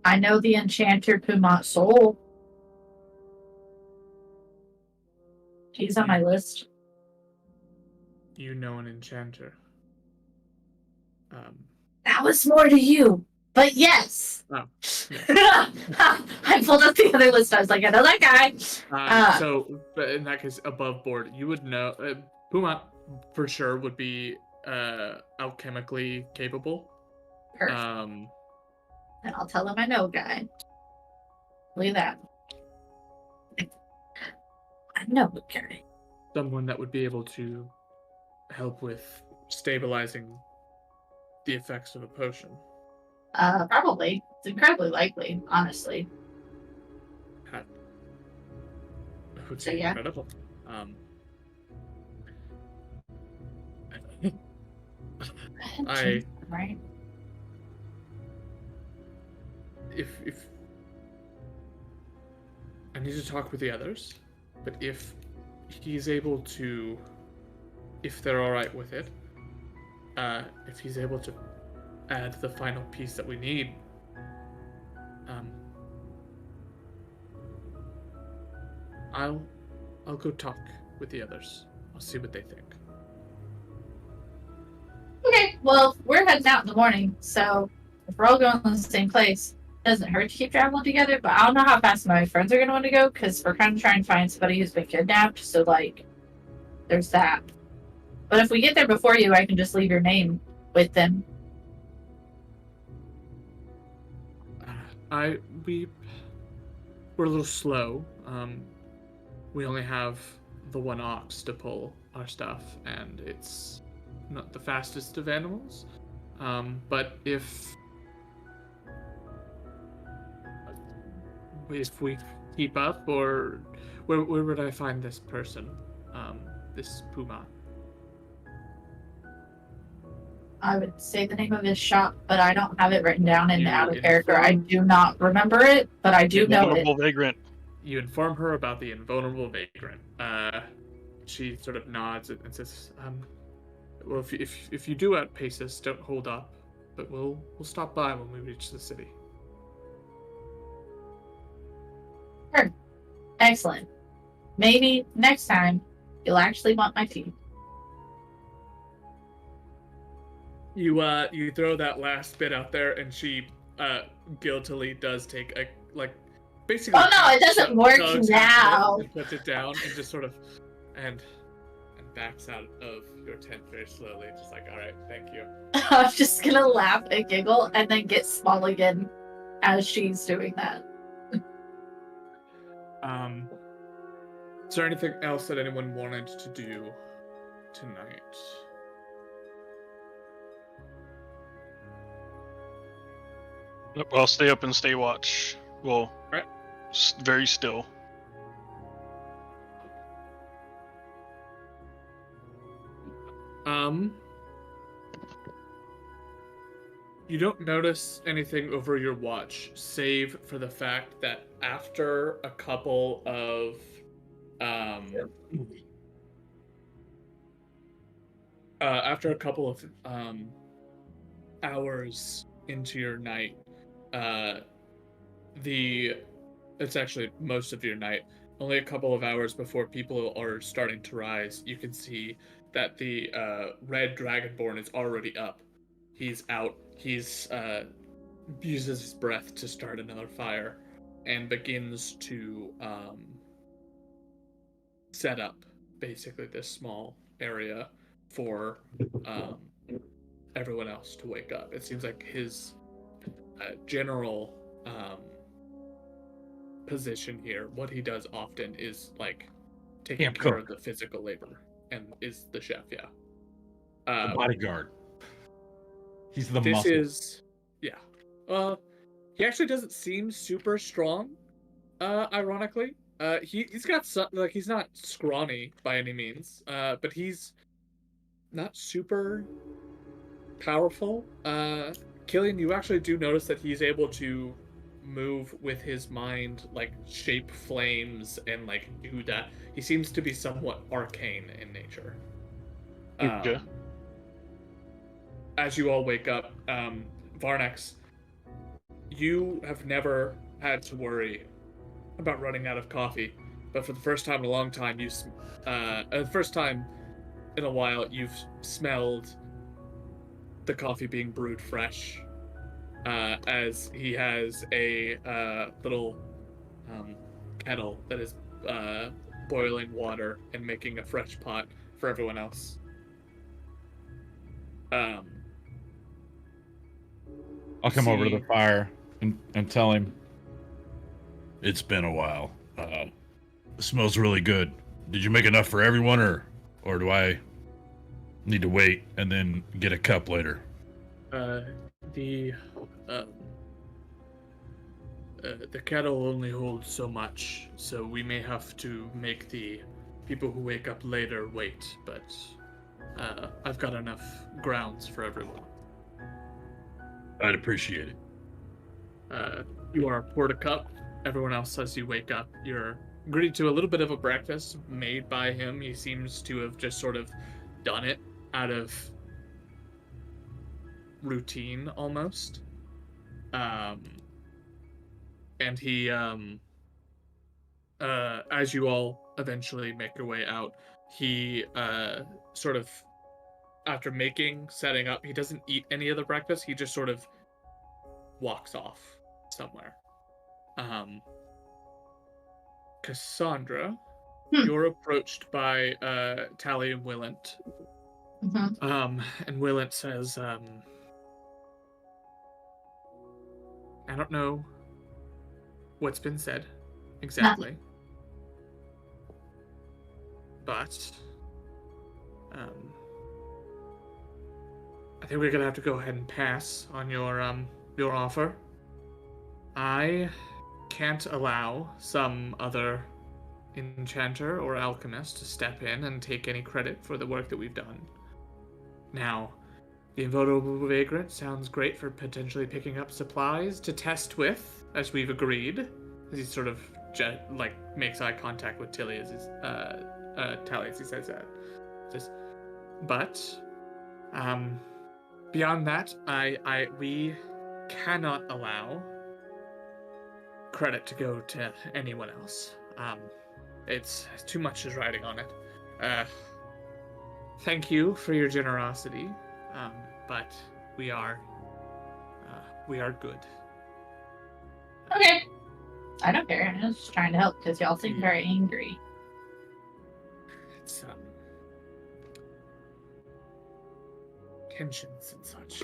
I know the enchanter Pumat Soul. She's on my list. You know an enchanter. That was more to you, but yes. Oh, I pulled up the other list. I was like, I know that guy. So, but in that case, above board, you would know. Pumat for sure would be alchemically capable. Perfect. And I'll tell him I know, guy. Look at that. I know the guy. Someone that would be able to help with stabilizing the effects of a potion. Probably. It's incredibly likely, honestly. That would So, be yeah. incredible. Right. If I need to talk with the others, but if he's able to, if they're all right with it, if he's able to add the final piece that we need, I'll go talk with the others. I'll see what they think. Okay, well, we're heading out in the morning, so if we're all going to the same place, it doesn't hurt to keep traveling together, but I don't know how fast my friends are going to want to go, because we're kind of trying to find somebody who's been kidnapped, so, like, there's that. But if we get there before you, I can just leave your name with them. We're a little slow. We only have the one ox to pull our stuff, and it's not the fastest of animals. But if we keep up, or where would I find this person? This Puma. I would say the name of his shop, but I don't have it written down in the You out of character. I inform- do not remember it, but I do know it. Vulnerable vagrant. You inform her about the invulnerable vagrant. She sort of nods and says, well, if you do outpace us, don't hold up, but we'll stop by when we reach the city. Sure. Excellent. Maybe next time you'll actually want my tea. You throw that last bit out there, and she guiltily does take a basically. Oh no, it doesn't work now. And puts it down and just sort of and backs out of your tent very slowly, just like, all right, thank you. I'm just gonna laugh and giggle and then get small again as she's doing that. Is there anything else that anyone wanted to do tonight? Nope, I'll stay up and stay watch. Well, Right. Very still. You don't notice anything over your watch, save for the fact that after a couple of hours into your night, it's actually most of your night. Only a couple of hours before people are starting to rise, you can see that the red dragonborn is already up. He's out. He's uses his breath to start another fire and begins to set up basically this small area for everyone else to wake up. It seems like his general position here, what he does often is like taking Camp care cook. of the physical labor and is the chef. Yeah. The bodyguard. He's the This muscle. is, yeah. He actually doesn't seem super strong. Ironically, he's got some, like, he's not scrawny by any means. But he's not super powerful. Killian, you actually do notice that he's able to move with his mind, like shape flames and like do that. He seems to be somewhat arcane in nature. Okay. As you all wake up, Varnex, you have never had to worry about running out of coffee, but for the first time in a long time, the first time in a while, you've smelled the coffee being brewed fresh, as he has a little kettle that is boiling water and making a fresh pot for everyone else. I'll come over to see- the fire and tell him. It's been a while. It smells really good. Did you make enough for everyone, or do I need to wait and then get a cup later? The kettle only holds so much, so we may have to make the people who wake up later wait, but I've got enough grounds for everyone. I'd appreciate it. You are poured a cup. Everyone else, as you wake up, you're greeted to a little bit of a breakfast made by him. He seems to have just sort of done it out of routine almost. And he, as you all eventually make your way out, he sort of, after setting up, he doesn't eat any of the breakfast. He just sort of walks off somewhere. Cassandra, you're approached by Tally and Willant. Mhm. And Willant says, I don't know what's been said exactly, but I think we're gonna have to go ahead and pass on your offer. I can't allow some other enchanter or alchemist to step in and take any credit for the work that we've done. Now, the invulnerable vagrant sounds great for potentially picking up supplies to test with, as we've agreed. As he sort of makes eye contact with Tilly as Tally as he says that. But beyond that, we cannot allow credit to go to anyone else. It's too much is riding on it. Thank you for your generosity, but we are good. Okay. I don't care. I'm just trying to help because y'all seem very angry. It's tensions and such.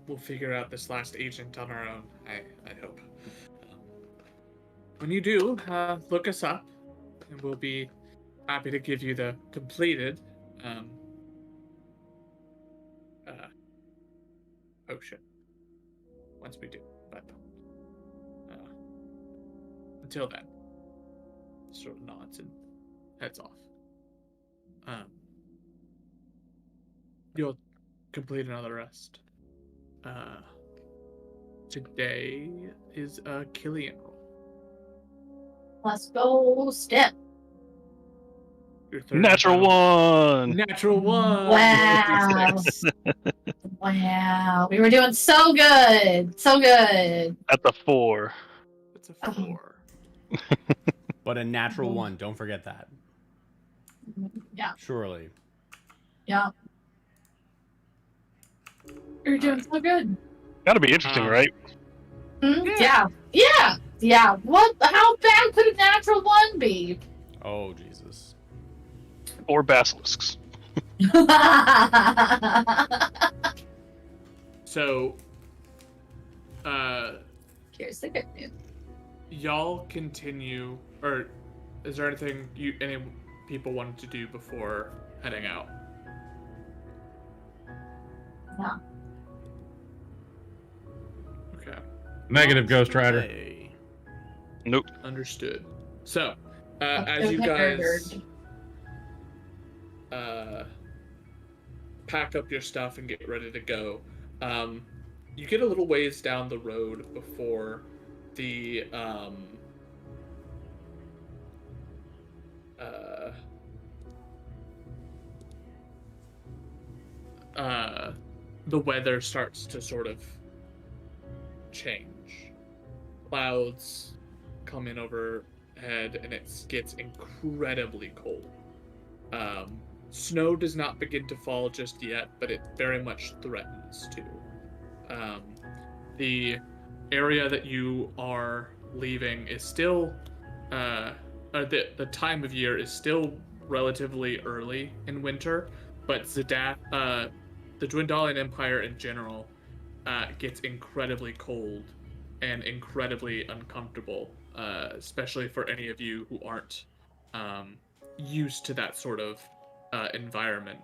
We'll figure out this last agent on our own. I hope. When you do, look us up, and we'll be happy to give you the completed potion once we do. But until then. sort of nods and heads off. You'll complete another rest. Today is a Killian roll. Let's go, Step. Your third Natural battle. one. Natural one. Wow. Wow. We were doing so good. So good. At the 4. It's a 4. But a natural one. Don't forget that. Yeah. Surely. Yeah. You're doing so good. Gotta be interesting, right? Yeah. Yeah. Yeah. What? How bad could a natural one be? Oh, Jesus. Or basilisks. So, Here's the good news. y'all continue, or is there anything any people wanted to do before heading out? No. Okay, Negative, Ghost Rider. Hey. Nope. understood. So, Let's as go you get guys murdered. pack up your stuff and get ready to go, you get a little ways down the road before the the weather starts to sort of change. Clouds come in overhead and it gets incredibly cold. Snow does not begin to fall just yet, but it very much threatens to. The area that you are leaving is still, the time of year is still relatively early in winter, but the Dwendalian Empire in general gets incredibly cold and incredibly uncomfortable, especially for any of you who aren't used to that sort of environment.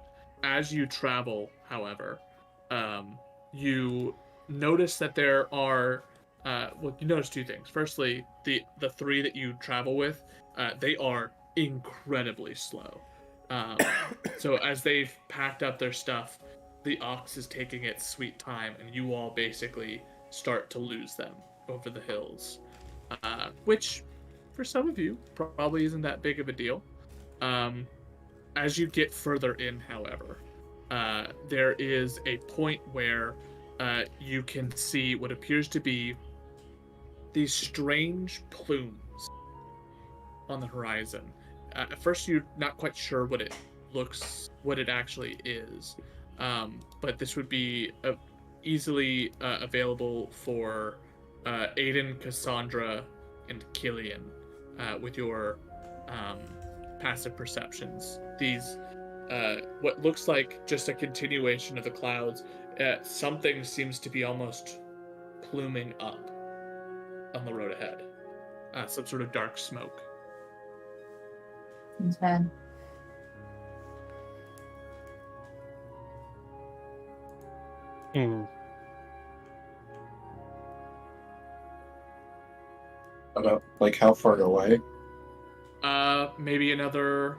As you travel, however, you notice that there are you notice two things. Firstly, the three that you travel with, they are incredibly slow. So as they've packed up their stuff, the ox is taking its sweet time, and you all basically start to lose them over the hills, which for some of you probably isn't that big of a deal. As you get further in, however, there is a point where you can see what appears to be these strange plumes on the horizon. At first, you're not quite sure what it actually is, but this would be easily available for Aiden, Cassandra, and Killian with your passive perceptions. These, what looks like just a continuation of the clouds, something seems to be almost pluming up on the road ahead. Some sort of dark smoke. It's bad. About like how far away? Maybe another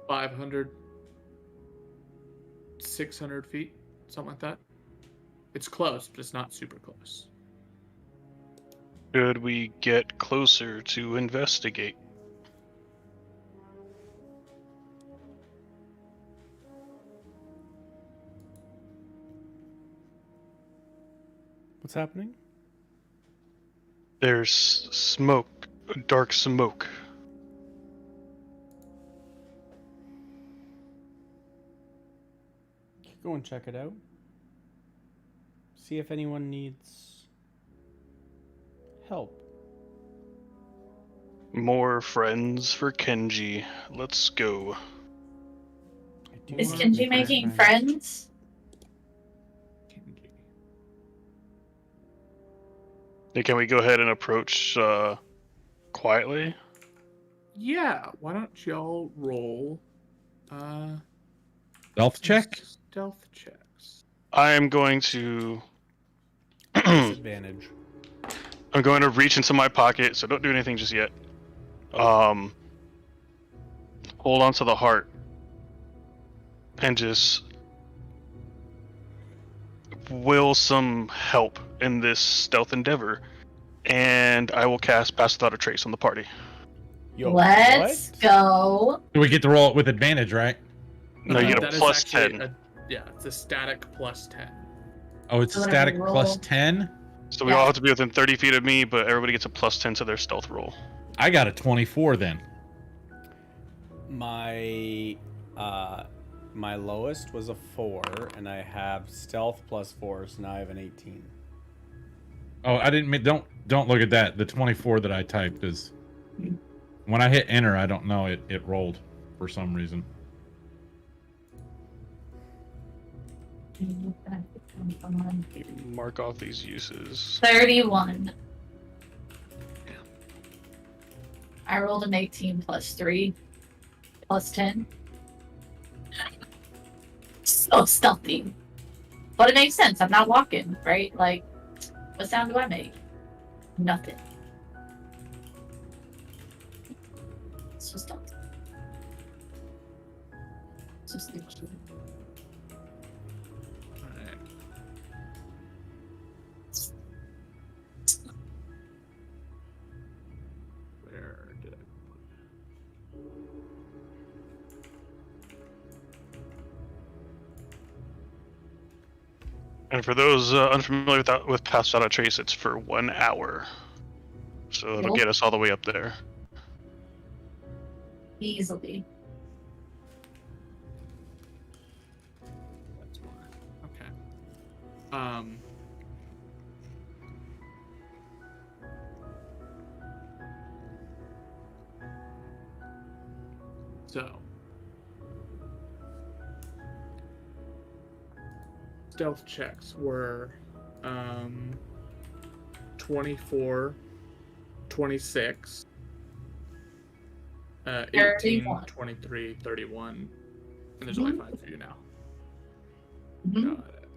500, 600 feet, something like that. It's close, but it's not super close. Should we get closer to investigate? What's happening? There's smoke, dark smoke. Go and check it out. See if anyone needs help. More friends for Kenji. Let's go. I do Is want Kenji my making friend. friends? Hey, can we go ahead and approach quietly? Yeah, why don't y'all roll Stealth check? stealth checks. I am going to Disadvantage. I'm going to reach into my pocket, so don't do anything just yet. Oh. Hold on to the heart. And just will some help in this stealth endeavor. And I will cast Pass Without a Trace on the party. Yo, Let's what? go. Do we get to roll it with advantage, right? No, you get a that is plus actually 10. Yeah, it's a static plus 10. Oh, it's a So static whatever plus roll. 10. So we all have to be within 30 feet of me, but everybody gets a plus 10 to their stealth roll. I got a 24 then. My my lowest was a 4, and I have stealth plus 4, so now I have an 18. Oh, I didn't mean, don't look at that. The 24 that I typed is when I hit enter, I don't know, it rolled for some reason. Mark off these uses. 31. I rolled an 18 plus 3 plus 10. So stealthy. But it makes sense. I'm not walking, right? Like, what sound do I make? Nothing. So stealthy. So stealthy. Alright. Where did I put it? And for those unfamiliar with Pass Without a Trace, it's for 1 hour. So it'll Cool. get us all the way up there. Easily. That's why. Okay. So. Stealth checks were 24, 26, 18, 31. 23, 31. And there's only 5 for you now. Mhm. Got it.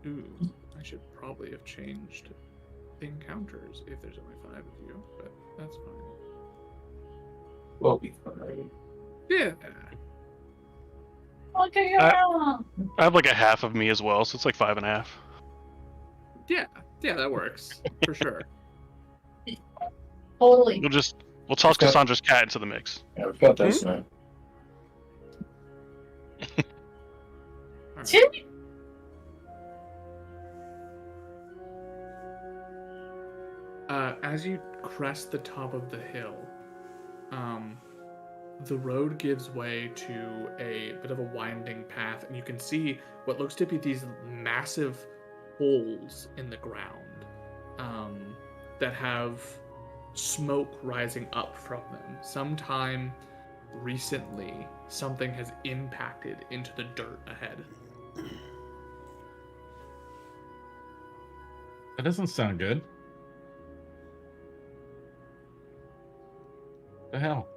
Ooh, I should probably have changed the encounters if there's only 5 of you, but that's fine. We'll be fine. Yeah. Okay, you're I- wrong. I have like a half of me as well, so it's like 5.5. Yeah, that works for sure. Totally. We'll toss Okay. Cassandra's cat into the mix. Yeah, we've got this now. Alright. Two. As you crest the top of the hill, the road gives way to a bit of a winding path, and you can see what looks to be these massive holes in the ground that have smoke rising up from them. Sometime recently, something has impacted into the dirt ahead. That doesn't sound good. The hell?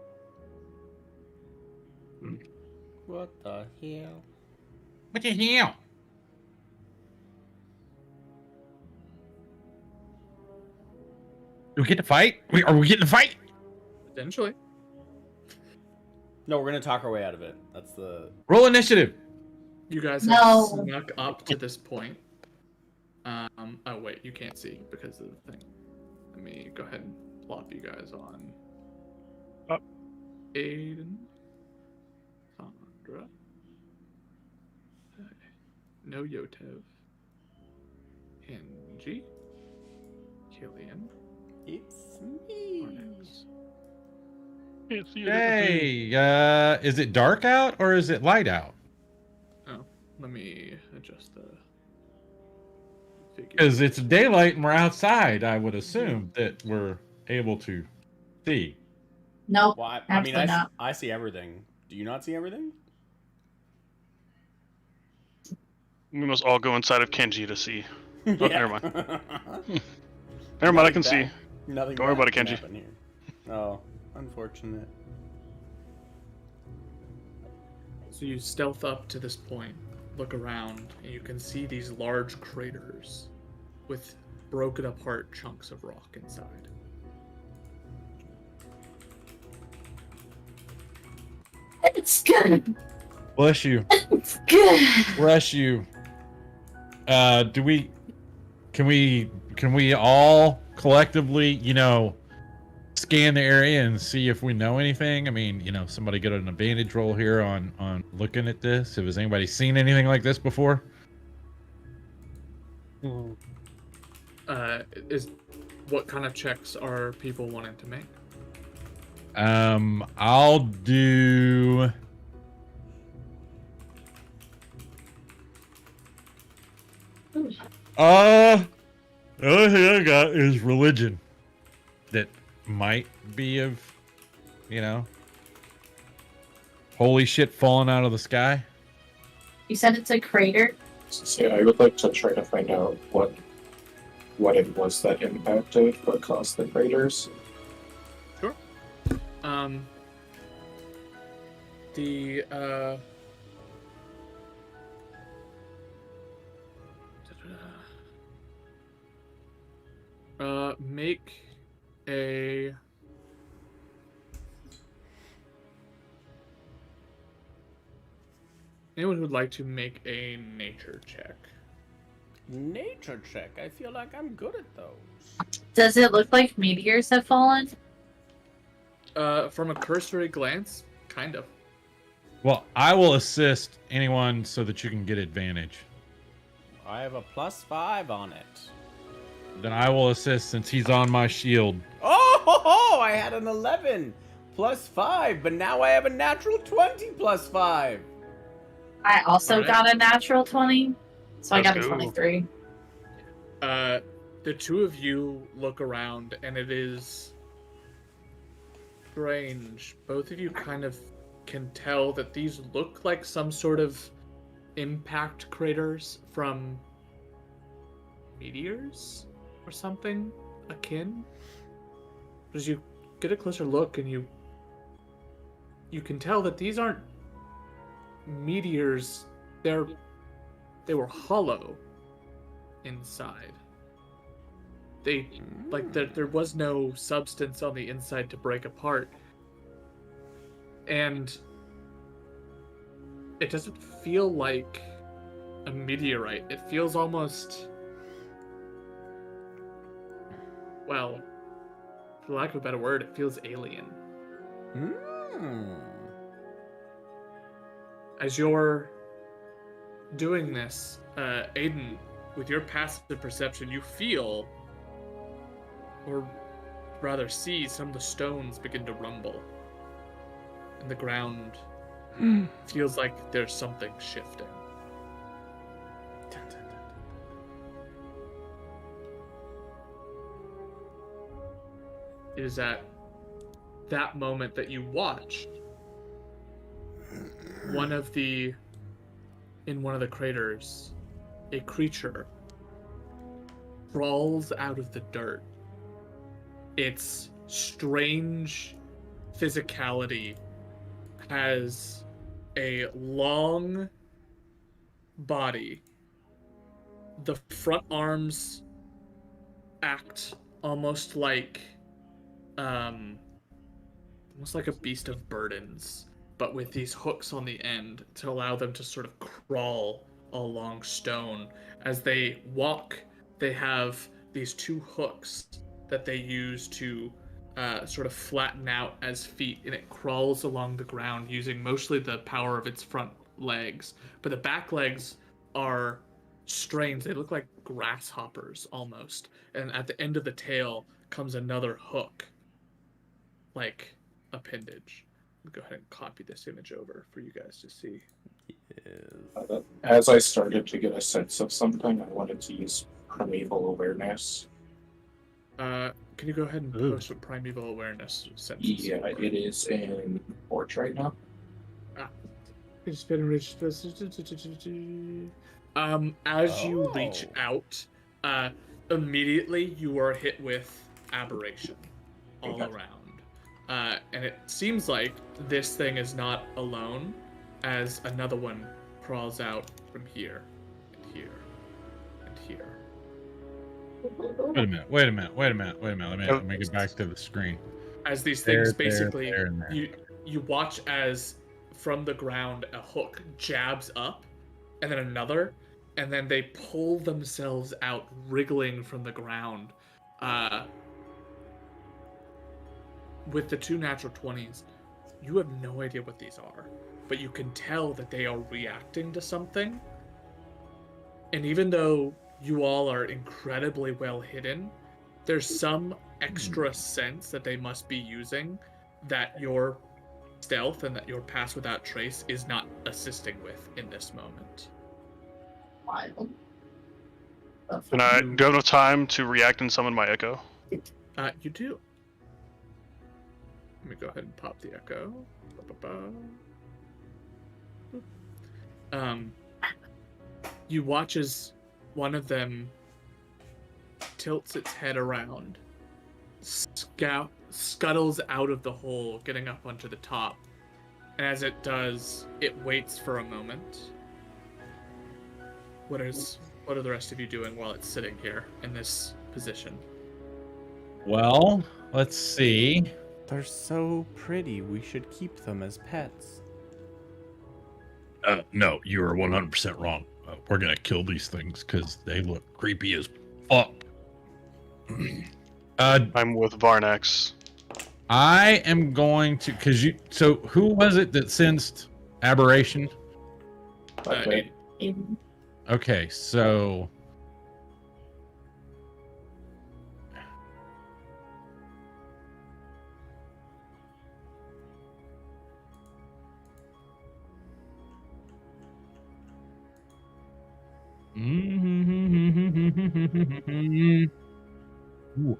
What the hell? What the hell? Do we get to fight? Are we getting to fight? Potentially. No, we're gonna talk our way out of it. That's the. Roll initiative. You guys have No. snuck up to this point. Oh wait, you can't see because of the thing. Let me go ahead and plop you guys on. Up. Aiden. Sandra. No Yotev. Kenji. Killian. It's me. Onyx. Hey, is it dark out or is it light out? Oh, let me adjust the figure. Because it's daylight and we're outside, I would assume that we're able to see. Nope. Well, I mean, Absolutely not. I see everything. Do you not see everything? We must all go inside of Kenji to see. Oh, never mind. Never mind, I can see. Nothing. Don't worry bad about it, can Kenji. happen here. Oh, unfortunate. So you stealth up to this point, look around, and you can see these large craters with broken apart chunks of rock inside. It's good. Bless you. It's good. Bless you. Can we all collectively, scan the area and see if we know anything? I mean, somebody get an advantage roll here on looking at this. Has anybody seen anything like this before? Is what kind of checks are people wanting to make? I'll do. The only thing I got is religion. That might be of, holy shit falling out of the sky. You said it's a crater? So, yeah, I would like to try to find out what it was that impacted what caused the craters. Sure. Make a anyone who would like to make a nature check. Nature check. I feel like I'm good at those. Does it look like meteors have fallen? From a cursory glance, kind of. Well, I will assist anyone so that you can get advantage. I have a +5 on it. Then I will assist since he's on my shield. Oh, I had an 11 +5, but now I have a natural 20 +5. I also Alright. got a natural 20, so I Let's got a go. 23. The two of you look around, and it is strange. Both of you kind of can tell that these look like some sort of impact craters from meteors or something akin. As you get a closer look, and you can tell that these aren't meteors. They were hollow inside. There was no substance on the inside to break apart. And it doesn't feel like a meteorite. It feels almost, well, for lack of a better word, it feels alien. As you're doing this, Aiden, with your passive perception, you feel, or rather see, some of the stones begin to rumble. And the ground feels like there's something shifting. It is at that moment that you watch in one of the craters, a creature crawls out of the dirt. Its strange physicality has a long body. The front arms act almost like a beast of burdens, but with these hooks on the end to allow them to sort of crawl along stone. As they walk, they have these two hooks that they use to sort of flatten out as feet, and it crawls along the ground using mostly the power of its front legs. But the back legs are strange. They look like grasshoppers almost. And at the end of the tail comes another hook, like appendage. I'll go ahead and copy this image over for you guys to see. As I started to get a sense of something, I wanted to use primeval awareness. Can you go ahead and post what primeval awareness senses? Yeah, it is in Forge right now. It's been reached. As you reach out, immediately you are hit with aberration all Okay. around. And it seems like this thing is not alone, as another one crawls out from here, and here, and here. Wait a minute. Let me get back to the screen. As these There, things there, basically, there, and there. you watch as from the ground a hook jabs up, and then another, and then they pull themselves out, wriggling from the ground. With the 2 natural 20s, you have no idea what these are, but you can tell that they are reacting to something. And even though you all are incredibly well hidden, there's some extra sense that they must be using that your stealth and that your pass without trace is not assisting with in this moment. Wild. And I do I have enough time to react and summon my echo? You do. Let me go ahead and pop the echo. You watch as one of them tilts its head around, scuttles out of the hole, getting up onto the top. And as it does, it waits for a moment. What are the rest of you doing while it's sitting here in this position? Well, let's see. They're so pretty. We should keep them as pets. No, you are 100% wrong. We're gonna kill these things because they look creepy as fuck. I'm with Varnax. I am going to, because you. So, who was it that sensed aberration? Okay. Okay, so. Ooh,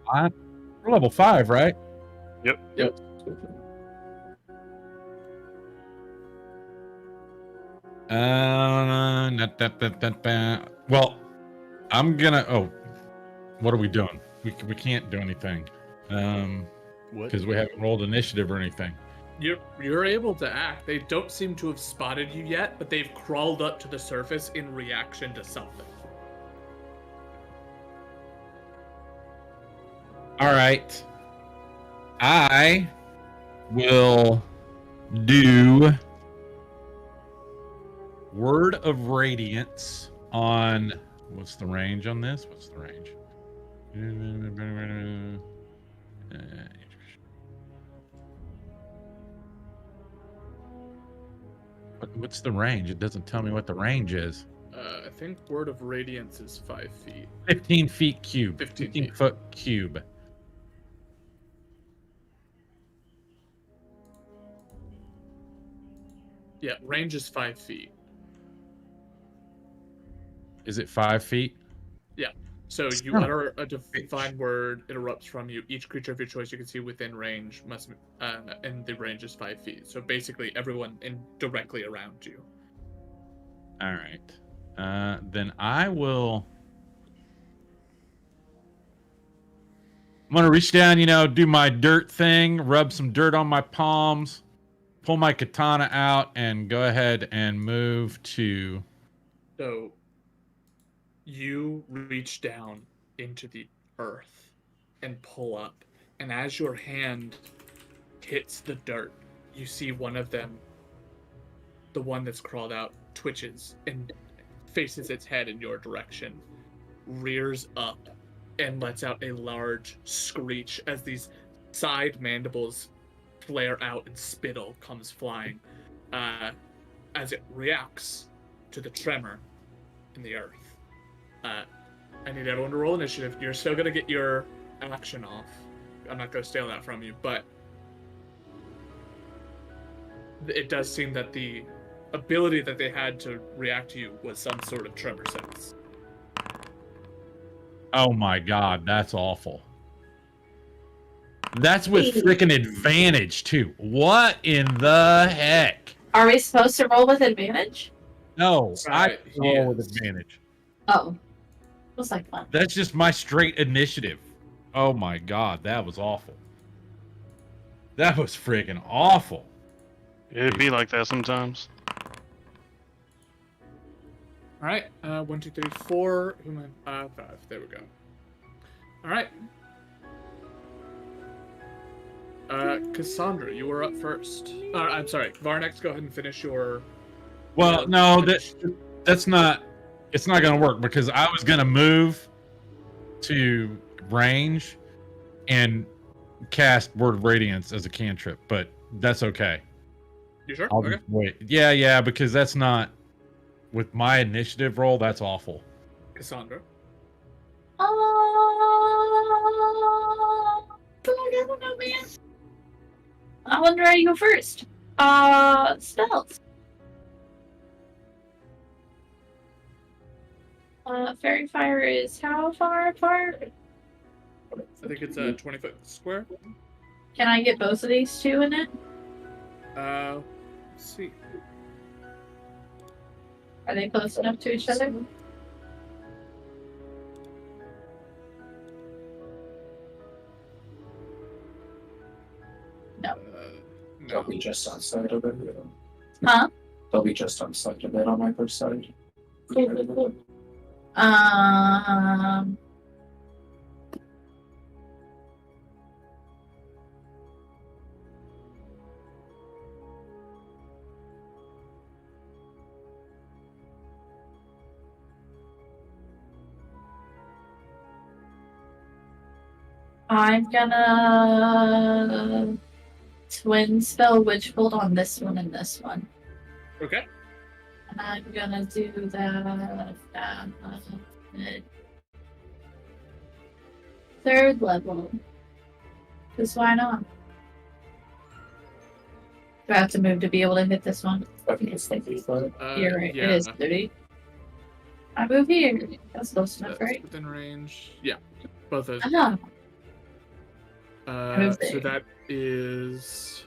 we're level 5, right? Yep. Well, I'm gonna. Oh, what are we doing? We can't do anything. What? Because we haven't rolled initiative or anything. You're able to act. They don't seem to have spotted you yet, but they've crawled up to the surface in reaction to something. All right. I will do Word of Radiance on. What's the range on this? What's the range? What's the range? It doesn't tell me what the range is. I think Word of Radiance is 5 feet. 15 feet cube. 15 15 feet. foot cube. Yeah, range is 5 feet. Is it 5 feet? So you Son utter a defined word, it erupts from you. Each creature of your choice you can see within range must, and the range is 5 feet. So basically, everyone directly around you. All right. Then I will. I'm gonna reach down, do my dirt thing, rub some dirt on my palms, pull my katana out, and go ahead and move to. So you reach down into the earth and pull up, and as your hand hits the dirt, you see one of them, the one that's crawled out, twitches and faces its head in your direction, rears up, and lets out a large screech as these side mandibles flare out and spittle comes flying as it reacts to the tremor in the earth. I need everyone to roll initiative. You're still going to get your action off. I'm not going to steal that from you, but it does seem that the ability that they had to react to you was some sort of tremor sense. Oh my god, that's awful. That's with freaking advantage too. What in the heck? Are we supposed to roll with advantage? No, Right, I roll with yes. advantage. Oh. Looks like fun. That's just my straight initiative. Oh my god, that was awful. That was freaking awful. It'd be like that sometimes. All right, 1, 2, 3, 4. Who am I? 5. There we go. All right. Cassandra, you were up first. I'm sorry, Varnex. Go ahead and finish your. Well, no, that's not. It's not gonna work because I was gonna move to range and cast Word of Radiance as a cantrip, but that's okay. You sure? I'll Okay. just wait. Yeah, because that's not with my initiative roll. That's awful. Cassandra. I don't know, man. I wonder how you go first. Spells. Fairy Fire is how far apart? I think it's a 20-foot square. Can I get both of these two in it? Let's see. Are they close enough to each other? No. They'll be just on side of it. Huh? They'll be just on side of it on my first side. Um. I'm gonna twin spell Witch Bolt on this one and this one. Okay. And I'm gonna do that third level. Because why not? Do I have to move to be able to hit this one? I think it's 30 foot. You're right, Yeah. it is 30. I move here. That's close enough, That's right? within range. Yeah. Both those. Ah, move So there. that is.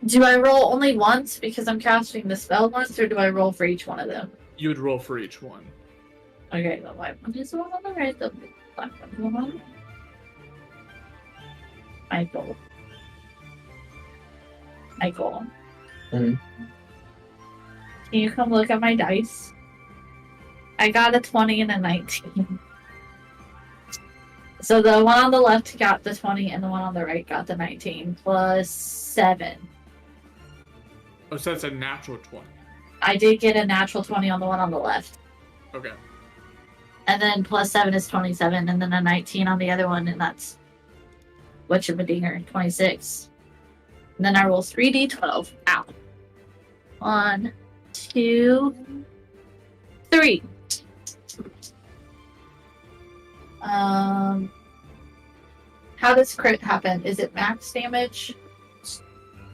do I roll only once because I'm casting the spell once, or do I roll for each one of them? You would roll for each one. Okay, the white one is the one on the right, the black one is the one on the Michael. Michael. Mhm. Can you come look at my dice? I got a 20 and a 19. So the one on the left got the 20 and the one on the right got the 19 plus 7. Oh, so that's a natural 20. I did get a natural 20 on the one on the left. Okay. And then plus 7 is 27, and then a 19 on the other one, and that's whatchamadinger, 26. And then I roll 3d12. Ow. 1, 2, 3. How does crit happen? Is it max damage?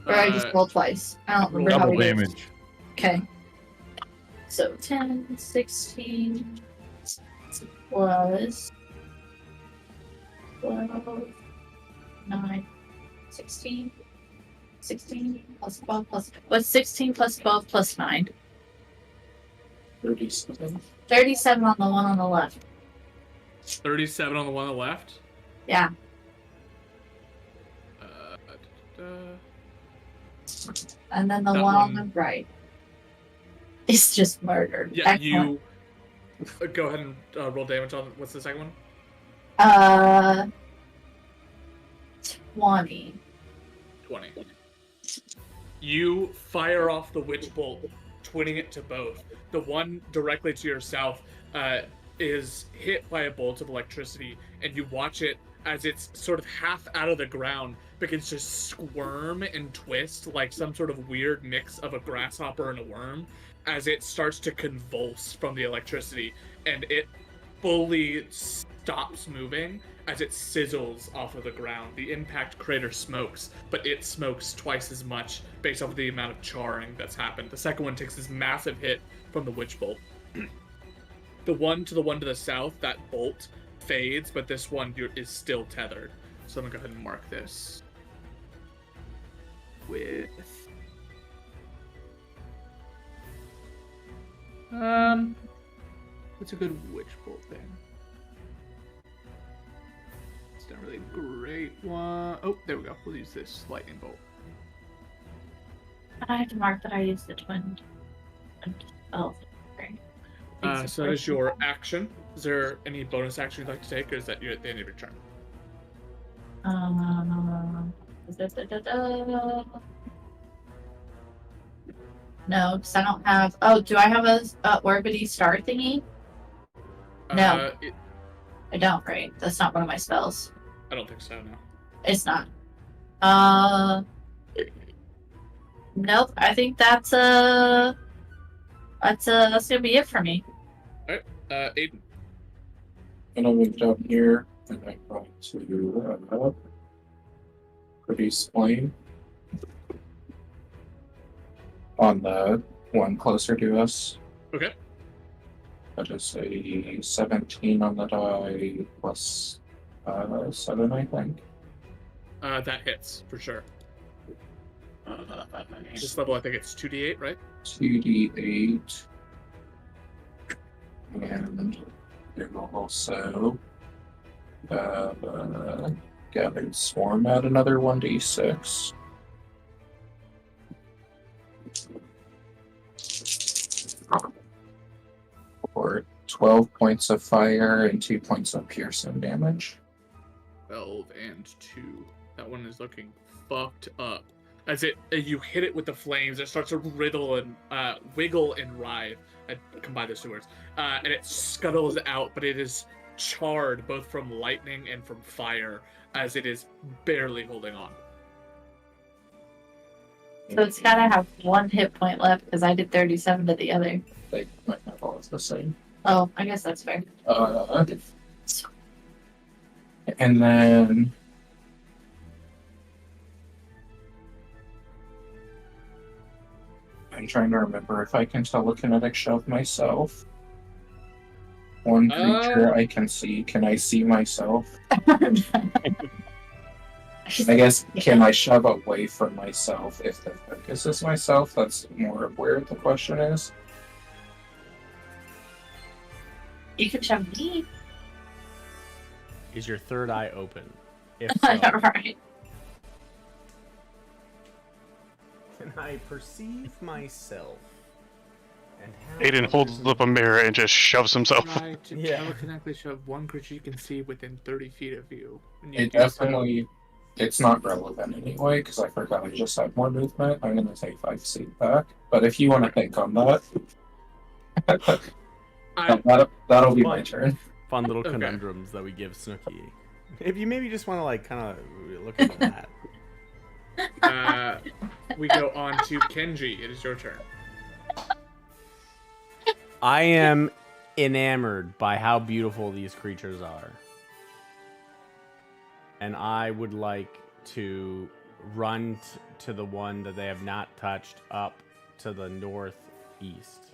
Or I just roll twice? I don't remember how Double it is. damage. Okay. So 10, 16 plus 12, 9, 16. 16 plus 12 plus. What's 16 plus 12 plus 9? 37. 37 on the one on the left. 37 on the one on the left. Yeah. And then the That one on one- the right is just murdered. Yeah, Excellent. you go ahead and roll damage on. What's the second one? 20. 20. You fire off the witch bolt, twinning it to both. The one directly to your south is hit by a bolt of electricity, and you watch it as it's sort of half out of the ground begins to squirm and twist like some sort of weird mix of a grasshopper and a worm as it starts to convulse from the electricity, and it fully stops moving as it sizzles off of the ground. The impact crater smokes, but it smokes twice as much based off of the amount of charring that's happened. The second one takes this massive hit from the witch bolt. The one to the south, that bolt fades, but this one is still tethered. So I'm gonna go ahead and mark this with what's a good witch bolt thing? It's not really a great one. Oh, there we go. We'll use this lightning bolt. I have to mark that I used the twin. Oh, great. So that is your action. Is there any bonus action you'd like to take, or is that you at the end of your turn? No, because I don't have. Oh, do I have a orbity star thingy? No. I don't. Right, that's not one of my spells. I don't think so. No. It's not. Nope. I think that's gonna be it for me. Aiden. And I'll move down here, and I'm going to produce flame on the one closer to us. Okay. That is a 17 on the die plus 7, I think. That hits for sure. This level, I think it's 2d8, right? 2d8. And it will also gathered swarm at another 1d6. For 12 points of fire and 2 points of piercing damage. 12 and 2. That one is looking fucked up. As you hit it with the flames, it starts to wriggle and wiggle and writhe. I combine those two words. And it scuttles out, but it is charred both from lightning and from fire, as it is barely holding on. So it's gotta have 1 hit point left because I did 37 to the other. They might have all the same. Oh, I guess that's fair. And then I'm trying to remember if I can telekinetic shove myself. One creature I can see. Can I see myself? I guess, can I shove away from myself if the focus is myself? That's more of where the question is. You can shove me. Is your third eye open? If so, Right. can I perceive myself? And how Aiden holds up a mirror and just shoves himself. Try to Yeah. telekinetically shove one creature you can see within 30 feet of you. And you It do so. definitely, it's not relevant anyway, because I forgot I just had more movement. I'm going to take 5 feet back. But if you want to think on that, that'll be my turn. Fun little Okay. conundrums that we give Snooki. If you maybe just want to like kind of look at that. We go on to Kenji. It is your turn. I am enamored by how beautiful these creatures are. And I would like to run to the one that they have not touched up to the northeast.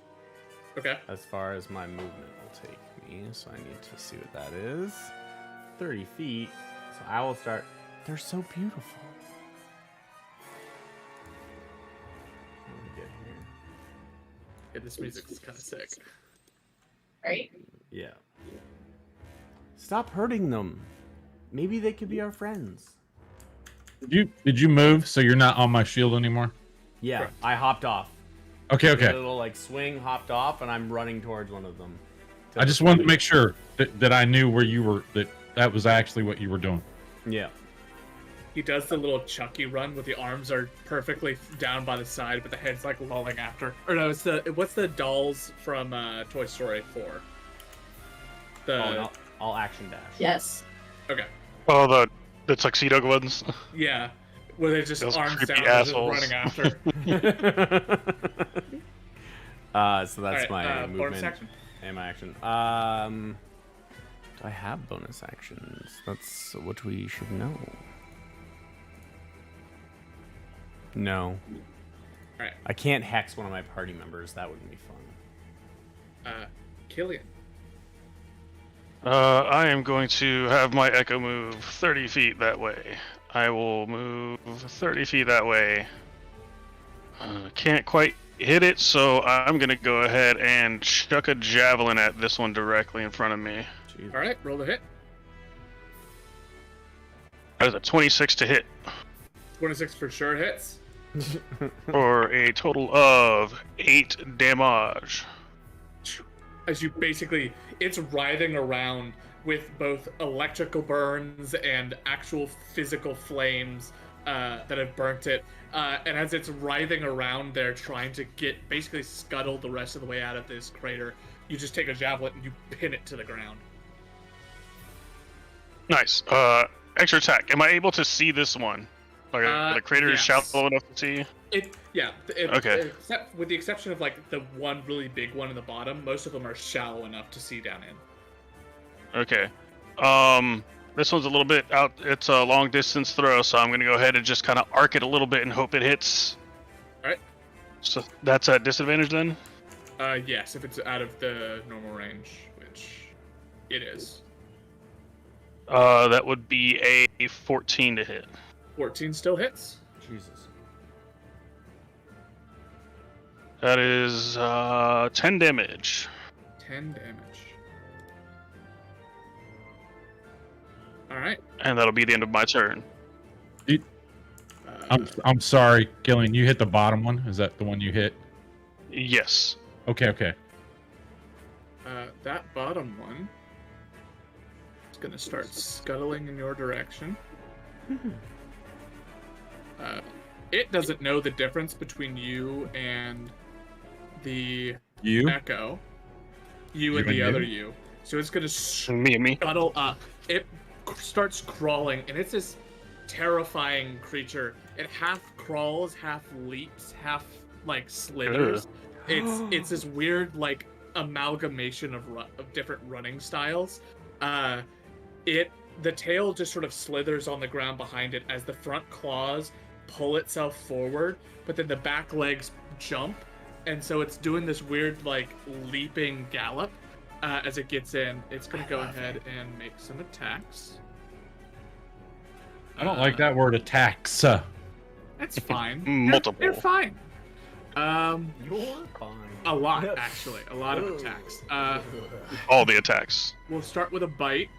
Okay. As far as my movement will take me. So I need to see what that is. 30 feet. So I will start. They're so beautiful. Let me get here. Yeah, this music is kind of sick. Right. Yeah. Stop hurting them. Maybe they could be our friends. Did you move so you're not on my shield anymore? Yeah, Correct. I hopped off. Okay, Did a okay. little like swing, hopped off, and I'm running towards one of them. I just wanted to make sure that I knew where you were, that was actually what you were doing. Yeah. He does the little Chucky run where the arms are perfectly down by the side, but the head's like lolling after. Or no, it's what's the dolls from Toy Story 4? I'll action dash. Yes. Okay. Oh, the tuxedo ones. Yeah. Where they just Those arms creepy down and just assholes. running after. So that's Alright, my bonus movement action. and my action. Do I have bonus actions? That's what we should know. No. Alright. I can't hex one of my party members. That wouldn't be fun. Killian. I am going to have my Echo move 30 feet that way. I will move 30 feet that way. Can't quite hit it, so I'm going to go ahead and chuck a javelin at this one directly in front of me. Jeez. Alright, roll the hit. That is a 26 to hit, 26 for sure hits. for a total of 8 damage. as you basically, it's writhing around with both electrical burns and actual physical flames that have burnt it. And as it's writhing around there, trying to basically scuttle the rest of the way out of this crater, you just take a javelin and you pin it to the ground. Nice. Extra attack. Am I able to see this one? Like the crater is yes. shallow enough to see? Okay. Except with the exception of like the one really big one in the bottom, most of them are shallow enough to see down in. Okay. This one's a little bit out. It's a long distance throw, so I'm gonna go ahead and just kind of arc it a little bit and hope it hits. All right. So that's at disadvantage then? Yes, if it's out of the normal range, which it is. That would be a 14 to hit. 14 still hits. Jesus. That is 10 damage. 10 damage. All right. And that'll be the end of my turn. I'm sorry, Gillian. You hit the bottom one. Is that the one you hit? Yes. Okay. That bottom one is going to start scuttling in your direction. It doesn't know the difference between you and the Echo. You and the other you. So it's going to Me. scuttle up. It starts crawling, and it's this terrifying creature. It half crawls, half leaps, half like slithers. It's this weird like amalgamation of different running styles. The tail just sort of slithers on the ground behind it as the front claws pull itself forward, but then the back legs jump, and so it's doing this weird like leaping gallop as it gets in. It's gonna go ahead and make some attacks. I don't like that word attacks. That's fine. Multiple. You're fine. You're fine. A lot actually. A lot of attacks. All the attacks. We'll start with a bite,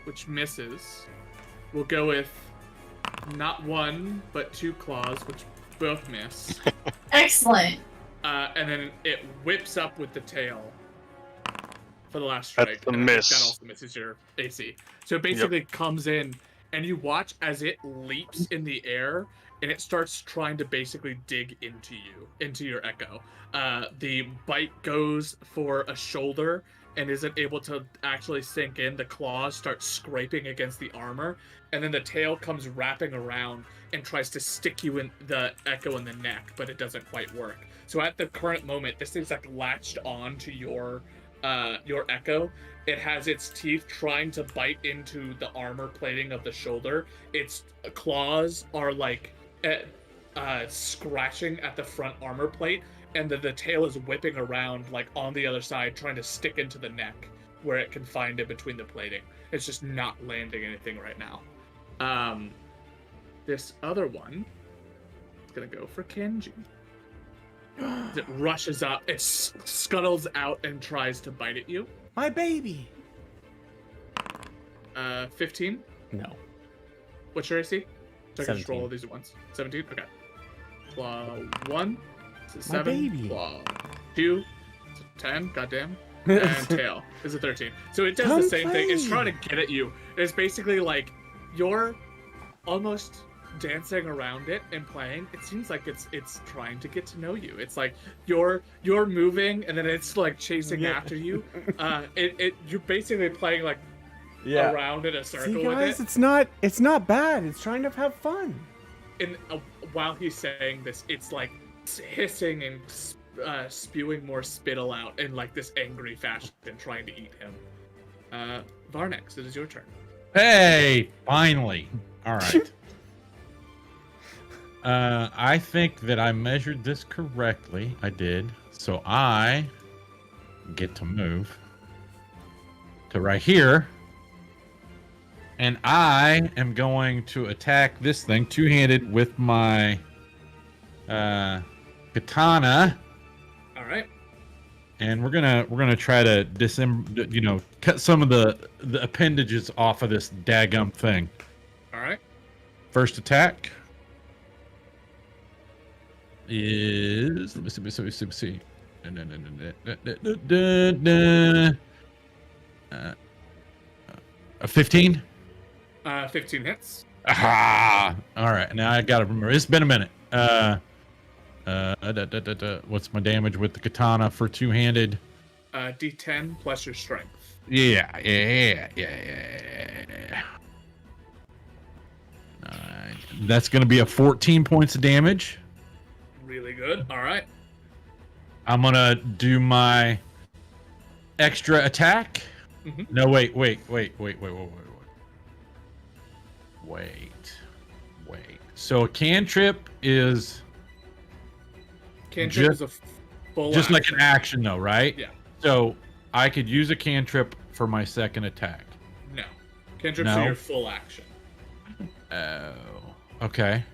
which misses. We'll go with not one, but 2 claws, which both miss. Excellent. And then it whips up with the tail for the last strike. That's a and I think miss. that also misses your AC. So it basically comes in, and you watch as it leaps in the air, and it starts trying to basically dig into you, into your Echo. The bite goes for a shoulder and isn't able to actually sink in. The claws start scraping against the armor, and then the tail comes wrapping around and tries to stick you in the Echo in the neck, but it doesn't quite work. So at the current moment, this thing's like latched on to your Echo. It has its teeth trying to bite into the armor plating of the shoulder. Its claws are like scratching at the front armor plate, and the tail is whipping around like on the other side, trying to stick into the neck where it can find it between the plating. It's just not landing anything right now. This other one is gonna go for Kenji. It rushes up, it scuttles out and tries to bite at you. My baby. 15. No. What's your AC? So I can just 17. roll all these at once. 17? Okay. Claw 1. It's a 7. baby. Claw 2. It's a 10. Goddamn. And tail is a 13. So it does the same thing. It's trying to get at you. It's basically like you're almost dancing around it and playing. It seems like it's trying to get to know you. It's like you're moving and then it's like chasing after you. You're basically playing like around in a circle. See, guys, with it. it's not bad. It's trying to have fun. And while he's saying this, it's like hissing and spewing more spittle out in like this angry fashion, trying to eat him. Varnex, it is your turn. Hey, finally. All right. I think that I measured this correctly. I did. So I get to move to right here. And I am going to attack this thing two-handed with my katana. All right. And we're gonna try to cut some of the appendages off of this daggum thing. All right. First attack is let me see. A 15. 15 hits. Ah, all right. Now I gotta remember. It's been a minute. What's my damage with the katana for two-handed? D10 plus your strength. Yeah. That's gonna be a 14 points of damage. Really good. All right. I'm gonna do my extra attack. Mhm. No, wait. So a cantrip is Cantrip is a full just like action. an action, though, right? Yeah. So I could use a cantrip for my second attack. No. Cantrips No? are your full action. Oh, okay.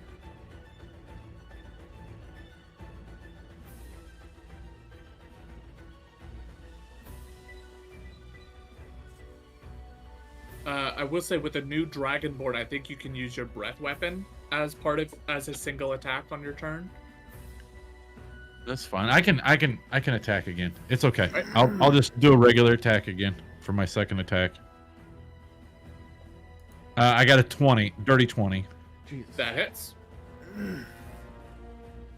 I will say with the new Dragonborn, I think you can use your breath weapon as a single attack on your turn. That's fine. I can attack again. It's okay. Right. I'll just do a regular attack again for my second attack. I got a 20, dirty 20. That hits.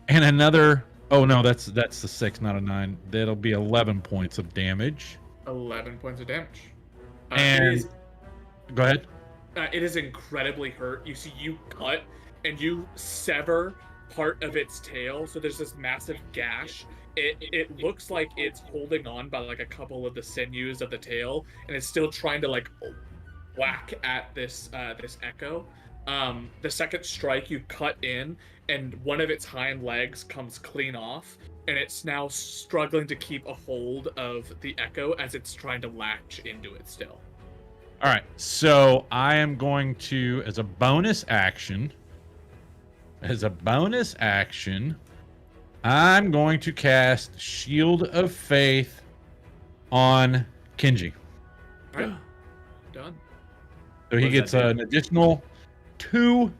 And another. Oh no, that's the 6, not a 9. That'll be 11 points of damage. 11 points of damage. And go ahead. It is incredibly hurt. You see, you cut and you sever part of its tail, so there's this massive gash. It looks like it's holding on by like a couple of the sinews of the tail, and it's still trying to like whack at this echo. The second strike, you cut in, and one of its hind legs comes clean off, and it's now struggling to keep a hold of the echo as it's trying to latch into it still. All right, so I am going to, as a bonus action, I'm going to cast Shield of Faith on Kenji. All right, done. So he What does gets that do? an additional 2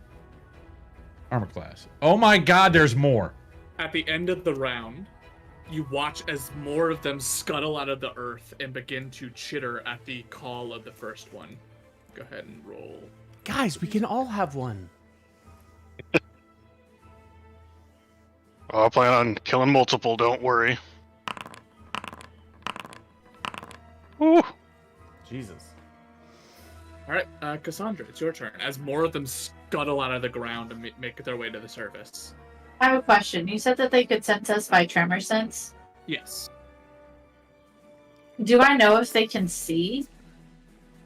armor class. Oh my god, there's more. At the end of the round, you watch as more of them scuttle out of the earth and begin to chitter at the call of the first one. Go ahead and roll. Guys, we can all have one. I'll plan on killing multiple, don't worry. Ooh. Jesus. All right, Cassandra, it's your turn. As more of them scuttle out of the ground and make their way to the surface. I have a question. You said that they could sense us by tremor sense. Yes. Do I know if they can see?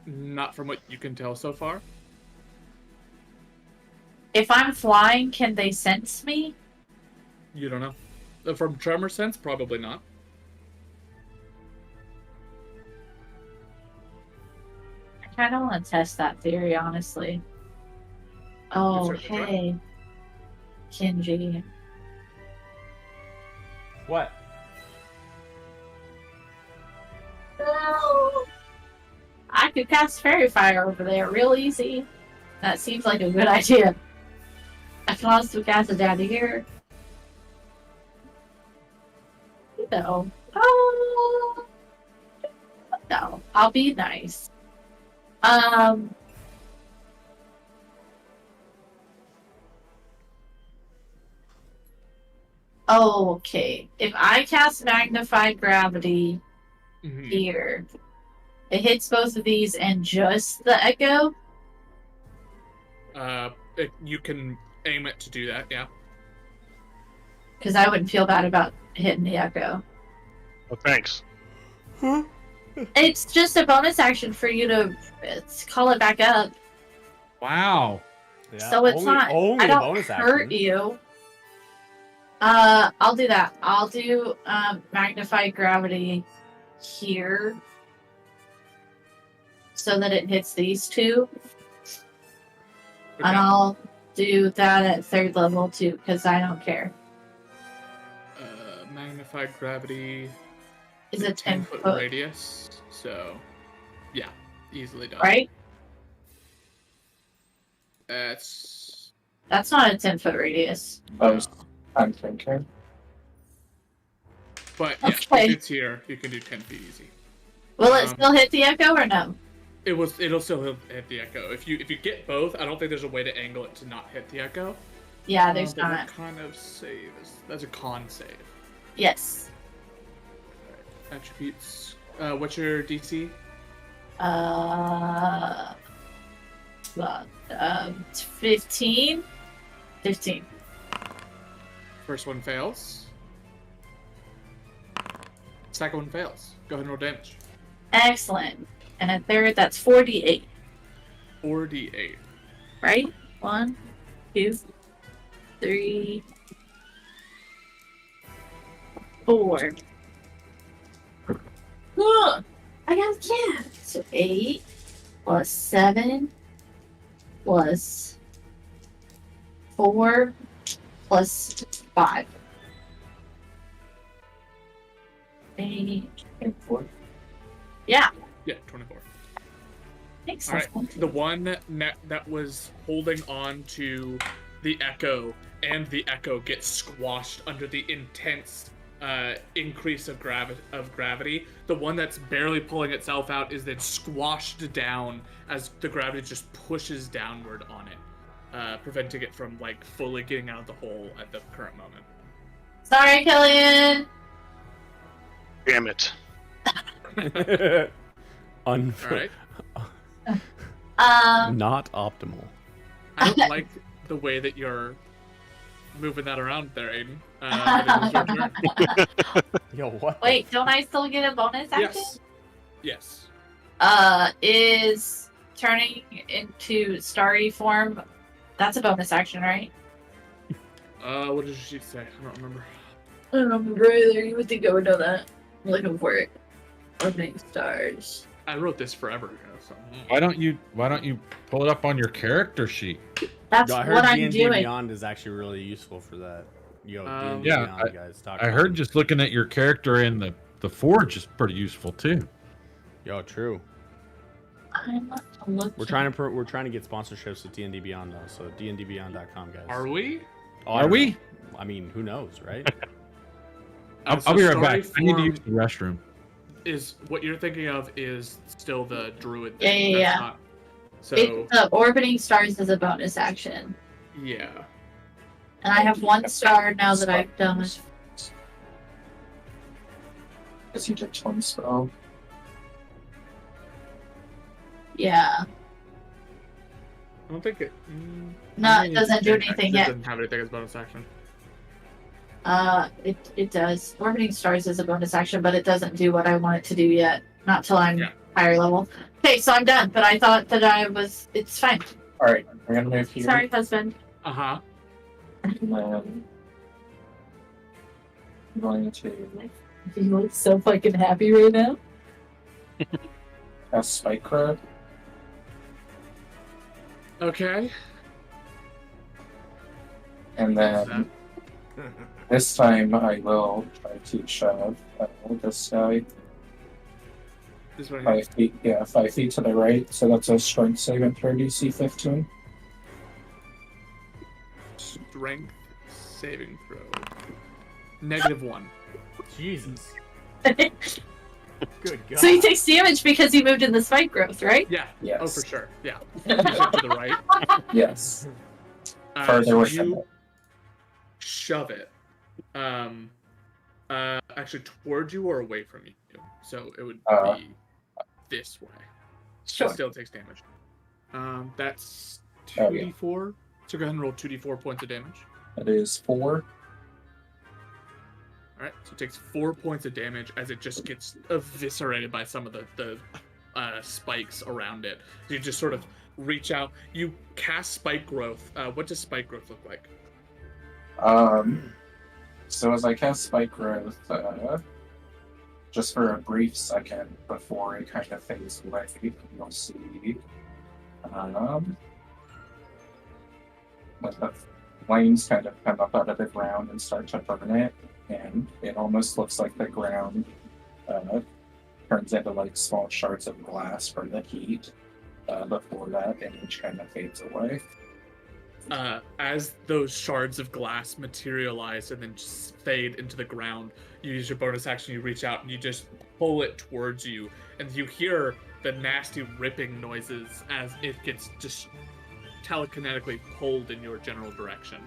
Not from what you can tell so far. If I'm flying, can they sense me? You don't know. From tremor sense, probably not. I kind of want to test that theory, honestly. Oh, certainly try. hey. Kenji. What? No! I could cast Fairy Fire over there real easy. That seems like a good idea. I can also cast it down here. No. Oh. No. I'll be nice. Oh, okay. If I cast Magnified Gravity Mhm. here, it hits both of these and just the Echo? You can aim it to do that, yeah. Because I wouldn't feel bad about hitting the Echo. Well, thanks. It's just a bonus action for you to call it back up. Wow. Yeah, So it's only, not. only I a don't bonus hurt action. you. I'll do that. I'll do Magnified Gravity here. So that it hits these two. Okay. And I'll do that at 3rd level too, because I don't care. Magnified gravity Is it 10 foot foot, radius, so yeah, easily done. right? That's That's not a 10-foot radius. I'm thinking. But yeah, Okay. if it's here, you can do 10 feet easy. Will it Um, still hit the echo or no? It'll still hit the echo. If you get both, I don't think there's a way to angle it to not hit the echo. Yeah, there's But what not. kind of save is that's a con save? Yes. Attributes. What's your DC? 15. 15. First one fails. Second one fails. Go ahead and roll damage. Excellent. And a third, that's 48, 4d8. right? 1, 2, 3, 4. Look, I got yeah. So 8 plus 7 plus 4 plus 5. 8 and 4. Yeah, Yeah, 24. makes All right. sense. The one that was holding on to the echo, and the echo gets squashed under the intense increase of gravity. The one that's barely pulling itself out is then squashed down as the gravity just pushes downward on it, preventing it from like fully getting out of the hole at the current moment. Sorry, Killian. Damn it. All right. Not optimal. I don't like the way that you're moving that around there, Aiden. But it is your turn. Yo, what? Wait, don't I still get a bonus action? Yes. Yes. Is turning into starry form? That's a bonus action, right? What did she say? I don't remember. I don't remember either. You would think I would know that. I'm looking for it. Opening stars. I wrote this forever ago, so. Why don't you pull it up on your character sheet? That's Yo, I heard what I'm D&D doing. Beyond is actually really useful for that. Yo, Um, D&D Yeah, Beyond, guys. Talk I about heard it. just looking at your character in the Forge is pretty useful too. Yo, true. I'm looking. We're trying to get sponsorships with D&D Beyond though, so dndbeyond.com, guys. Are we? Oh, I Are don't we? know. I mean, who knows, right? I'll be right back. Starry I need to form use the restroom. Is what you're thinking of is still the druid Yeah, thing. yeah, That's yeah. not- so Orbiting stars is a bonus action. yeah. And I have one star now that I've done this. Because you did 20 spell. Yeah. I don't think it. No, I it mean, doesn't do it anything yet. doesn't have anything as bonus action. It does. Orbiting stars is a bonus action, but it doesn't do what I want it to do yet. Not till I'm Yeah. higher level. Okay, so I'm done. But I thought that I was. It's fine. Alright, we're gonna move here. Sorry, husband. Uh huh. And then I'm going to You look so fucking happy right now. cast Spike Growth. Okay. And then this time I will try to shove this guy This one here. 5 feet. Yeah, 5 feet to the right. So that's a strength saving throw DC 15. Strength saving throw. -1. Jesus. Good God. So he takes damage because he moved in the spike growth, right? Yeah. Yes. Oh, for sure. Yeah. Push it to the right. Yes. So Further away from you it. shove it. Actually, towards you or away from you. So it would be this way. Sure. It still takes damage. That's Oh, yeah. 2d4. So go ahead and roll 2d4 points of damage. That is 4. Alright, so it takes 4 points of damage as it just gets eviscerated by some of the spikes around it. You just sort of reach out. You cast Spike Growth. What does Spike Growth look like? So as I cast Spike Growth, just for a brief second before it kind of fades away, you'll see like the flames kind of come up out of the ground and start to burn it, and it almost looks like the ground turns into like small shards of glass from the heat before that image kind of fades away. as those shards of glass materialize and then just fade into the ground, you use your bonus action, you reach out and you just pull it towards you, and you hear the nasty ripping noises as it gets just telekinetically pulled in your general direction.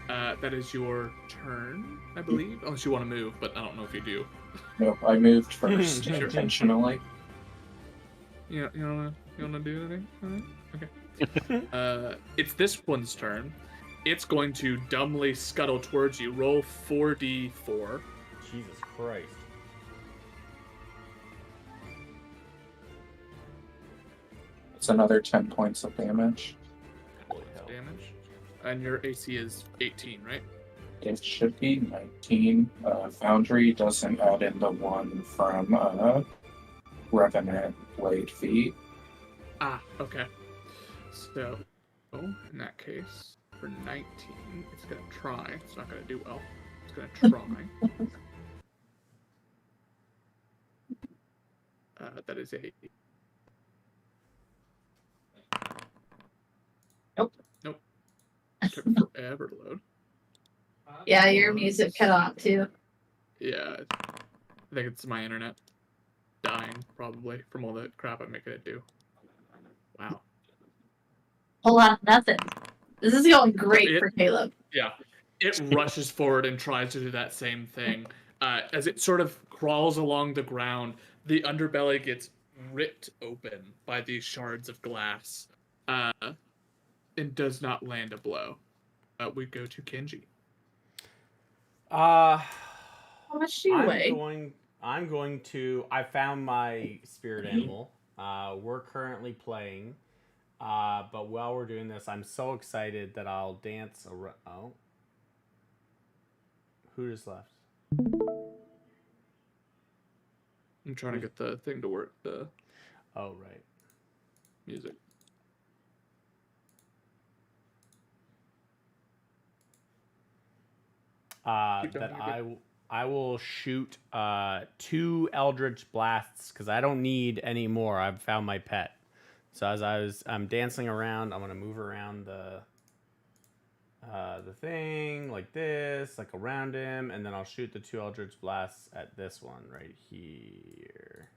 That is your turn, I believe, unless you want to move, but I don't know if you do. Nope, I moved first Sure. intentionally. You wanna do anything? Alright, okay. It's this one's turn. It's going to dumbly scuttle towards you. Roll 4d4. Jesus Christ. It's another 10 points of damage. Holy hell. Damage. And your AC is 18, right? It should be 19. Foundry doesn't add in the one from Revenant Blade Feet. Ah, okay. So, in that case, for 19, it's gonna try. It's not gonna do well. It's gonna try. That is a... Nope. Took forever to load. Yeah, your music cut off too. Yeah, I think it's my internet dying, probably, from all the crap I'm making it do. Wow. Whole lot of nothing. This is going great It- for Caleb. Yeah. It rushes forward and tries to do that same thing. As it sort of crawls along the ground, the underbelly gets ripped open by these shards of glass and does not land a blow. We go to Kenji. How much do you weigh? I'm going to. I found my spirit animal. We're currently playing, but while we're doing this, I'm so excited that I'll dance around. Oh, who just left? I'm trying to get the thing to work, the Oh, right. music. Keep going, That you're I will shoot 2 Eldritch Blasts because I don't need any more. I've found my pet. So as I'm dancing around, I'm gonna move around the thing like this, like around him, and then I'll shoot the 2 Eldritch Blasts at this one right here.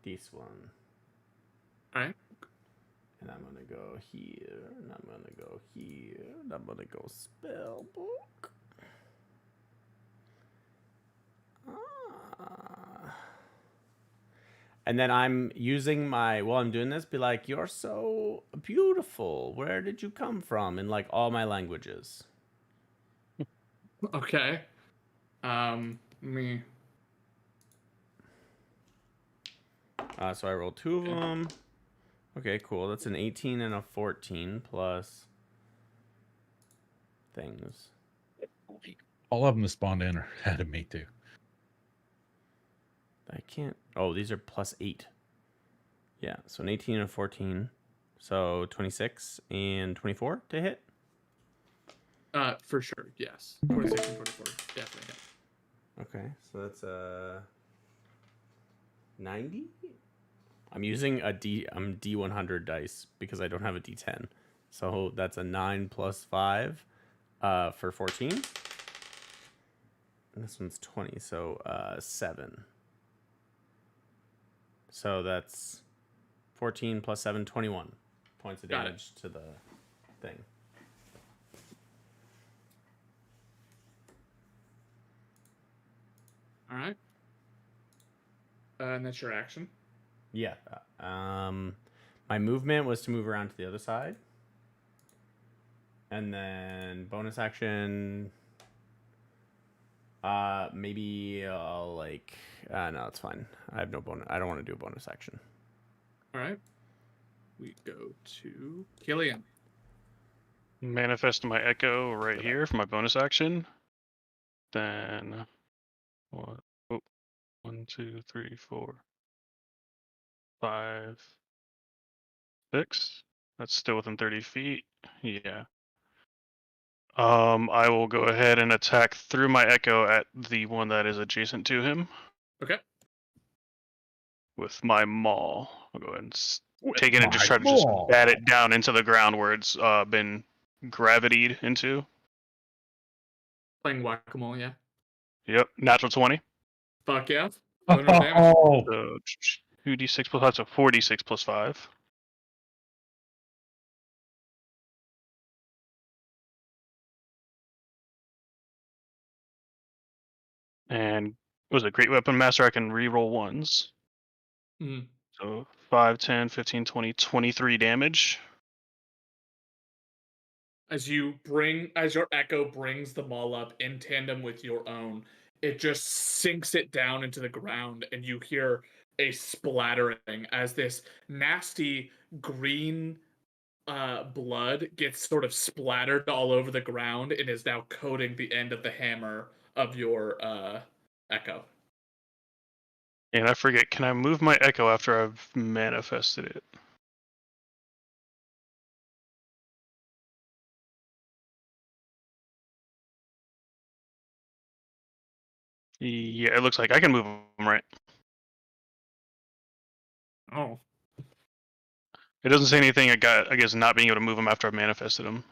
This one. Alright. And I'm gonna go here, and I'm gonna go here, and I'm gonna go spell book. And then I'm using while I'm doing this, be like, "You're so beautiful. Where did you come from?" In like all my languages. Okay. Me. So I rolled 2 of them. Okay, cool. That's an 18 and a 14 plus things. All of them spawned in or ahead of me too. I can't. Oh, these are plus 8. Yeah, so an 18 and a 14. So 26 and 24 to hit. For sure, yes. 26 and 24, definitely hit. Okay, so that's 90. I'm using I'm D100 dice because I don't have a D10. So that's a 9 plus 5 for 14. And this one's 20, so 7. So that's 14 plus 7, 21 points of Got it. damage to the thing. All right. And that's your action. Yeah. My movement was to move around to the other side. And then bonus action. Maybe I'll no, it's fine. I have no bonus. I don't want to do a bonus action. All right. We go to Killian. Manifest my echo right here for my bonus action. Then 1, 2, 3, 4, 5, 6. That's still within 30 feet. Yeah. I will go ahead and attack through my echo at the one that is adjacent to him Okay. with my maul. I'll go ahead and take it and just try to just bat it down into the ground where it's been gravitied into. Playing whack-a-mole, yeah. Yep, natural 20. Fuck yeah. Doing no damage. Oh, So 2d6 plus 5, so 4d6 plus 5. And was it Great Weapon Master? I can re-roll ones. Mhm. So 5, 10, 15, 20, 23 damage. As your echo brings the maul up in tandem with your own, it just sinks it down into the ground, and you hear a splattering as this nasty green blood gets sort of splattered all over the ground and is now coating the end of the hammer of your echo. And I forget, can I move my echo after I've manifested it? Yeah, it looks like I can move them, right? Oh. It doesn't say anything I guess not being able to move him after I've manifested him.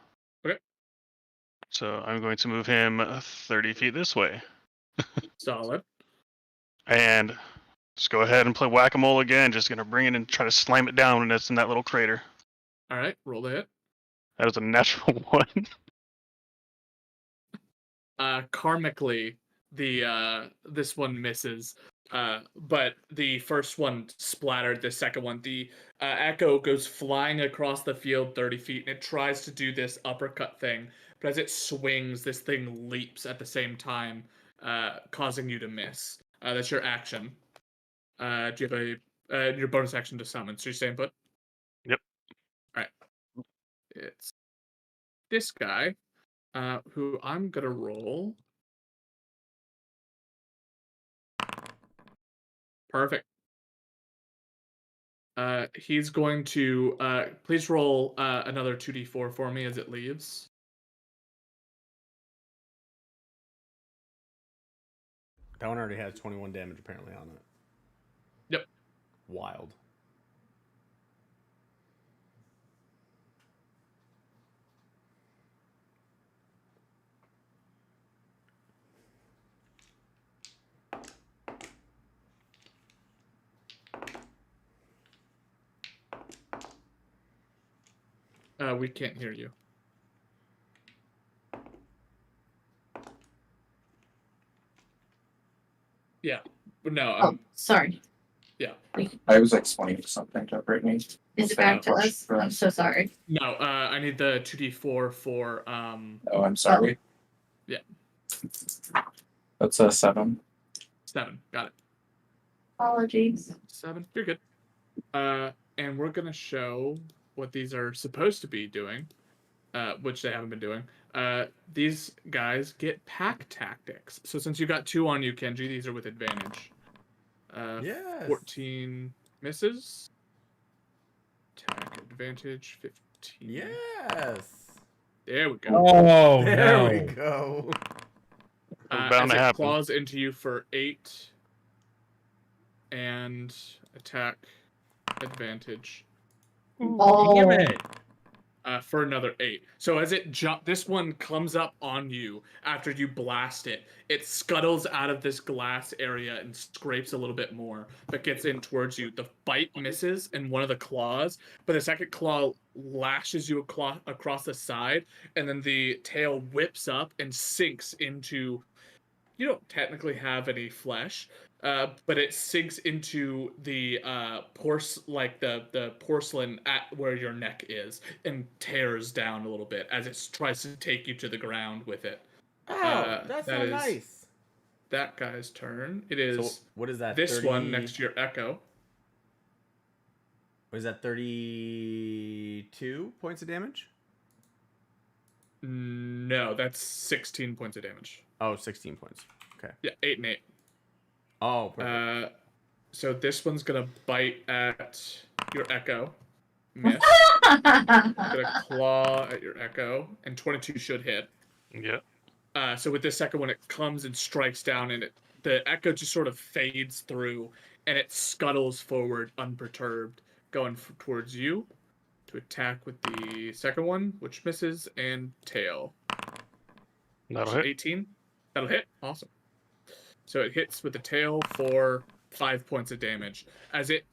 Okay. So I'm going to move him 30 feet this way. Solid. And just go ahead and play whack-a-mole again. Just going to bring it and try to slam it down when it's in that little crater. All right, roll the hit. That is a natural 1. Karmically, this one misses. But the first one splattered. The second one, the echo goes flying across the field 30 feet, and it tries to do this uppercut thing. But as it swings, this thing leaps at the same time, causing you to miss. That's your action. Do you have your bonus action to summon? So you're staying put? Yep. All right. It's this guy, who I'm gonna roll. Perfect. He's going to please roll another 2d4 for me as it leaves. That one already has 21 damage apparently on it. Yep. Wild. We can't hear you. Yeah. No. Oh, sorry. Yeah. I was explaining something to Brittany. Is it back to Oh, us? I'm so sorry. No. I need the 2d4 for Oh, I'm sorry. Yeah. That's a 7. 7. Got it. Apologies. 7. You're good. And we're gonna show what these are supposed to be doing, which they haven't been doing. These guys get pack tactics. So since you got 2 on you, Kenji, these are with advantage. Yes. 14 misses. Attack advantage 15. Yes. There we go. Oh, There no. we go. Bound As to it happen. claws into you for 8 and attack advantage Oh, Damn it. for another 8. So as it this one comes up on you after you blast it. It scuttles out of this glass area and scrapes a little bit more, but gets in towards you. The bite misses in one of the claws, but the second claw lashes you across the side, and then the tail whips up and sinks into. You don't technically have any flesh, but it sinks into the the porcelain at where your neck is and tears down a little bit as it tries to take you to the ground with it. Oh, that's that not is nice. That guy's turn. It is So what is that? this 30... one next to your echo. What is that? 32 points of damage? No, that's 16 points of damage. Oh, 16 points. Okay. Yeah, 8 and 8. Oh, perfect. So this one's gonna bite at your echo. Miss. Gonna claw at your echo, and 22 should hit. Yeah. So with this second one, it comes and strikes down, and the echo just sort of fades through, and it scuttles forward unperturbed going towards you to attack with the second one, which misses, and tail. That'll hit. 18. That'll hit. Awesome. So it hits with the tail for 5 points of damage. As it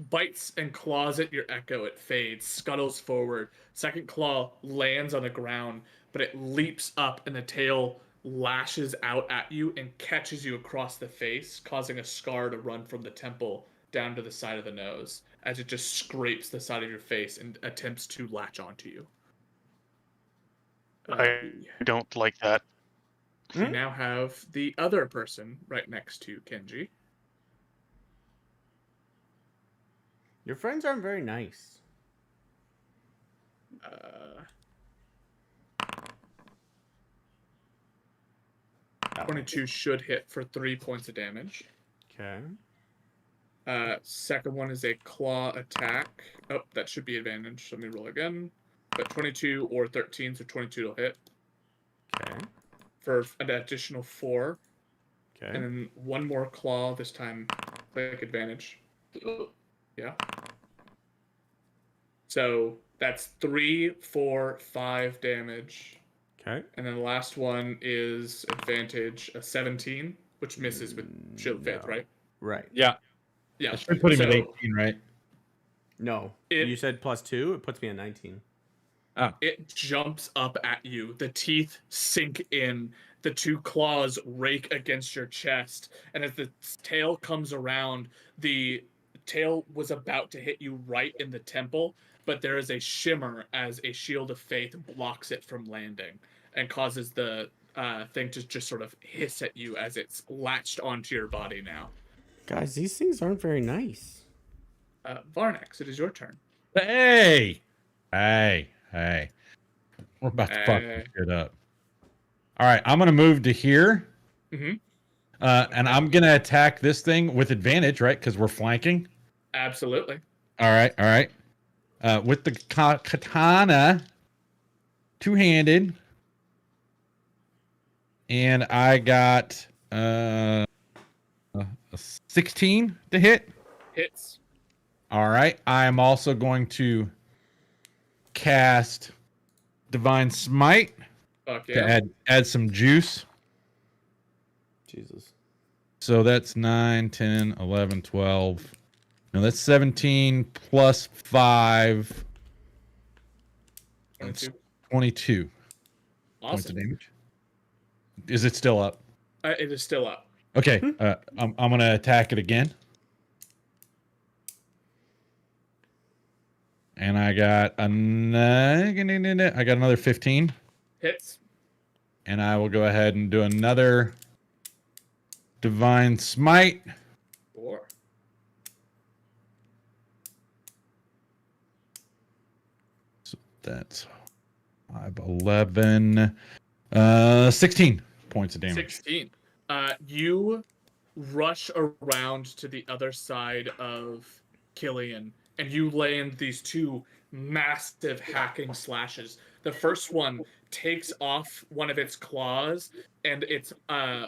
bites and claws at your echo, it fades, scuttles forward. Second claw lands on the ground, but it leaps up and the tail lashes out at you and catches you across the face, causing a scar to run from the temple down to the side of the nose as it just scrapes the side of your face and attempts to latch onto you. I don't like that. You now have the other person right next to Kenji. Your friends aren't very nice. 22 should hit for 3 points of damage. Okay. Second one is a claw attack. Oh, that should be advantage. Let me roll again. But 22 or 13, so 22 will hit Okay. for an additional 4. Okay. And then one more claw, this time click advantage. Yeah. So that's 3, 4, 5 damage. Okay. And then the last one is advantage, a 17, which misses with Shield of Faith, No. right? Right. Yeah. I should put him at So 18, right? No. It- You said +2. It puts me at 19. it jumps up at you. The teeth sink in. The 2 claws rake against your chest. And as the tail comes around, the tail was about to hit you right in the temple, but there is a shimmer as a Shield of Faith blocks it from landing and causes the thing to just sort of hiss at you as it's latched onto your body now. Guys, these things aren't very nice. Varnax, it is your turn. Hey! Hey. We're about to fuck Hey. this shit up. All right, I'm going to move to here. Mhm. And I'm going to attack this thing with advantage, right? Because we're flanking. Absolutely. All right. With the katana, two-handed. And I got a 16 to hit. Hits. All right. I am also going to cast Divine Smite Fuck to yeah. add some juice. Jesus. So that's 9, 10, 11, 12. No, that's 17 plus 5. That's 22. 22 points of Awesome. damage. Is it still up? It is still up. Okay. I'm going to attack it again. And I got another 15. Hits. And I will go ahead and do another Divine Smite. 4. So that's 5, 11, 16 points of damage. 16. You rush around to the other side of Killian, and you land these 2 massive hacking slashes. The first one takes off one of its claws, and it's a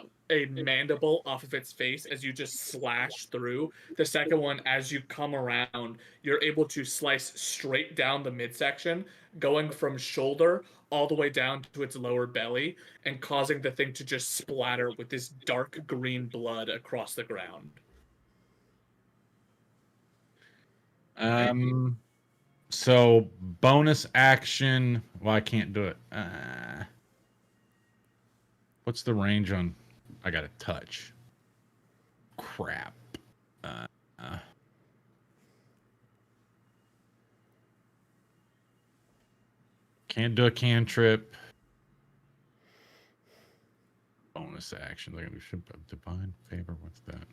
mandible off of its face as you just slash through. The second one, as you come around, you're able to slice straight down the midsection, going from shoulder all the way down to its lower belly, and causing the thing to just splatter with this dark green blood across the ground. So bonus action. Well, I can't do it. What's the range on? I got a touch. Crap. Can't do a cantrip. Bonus action. Like we should divine favor. What's that?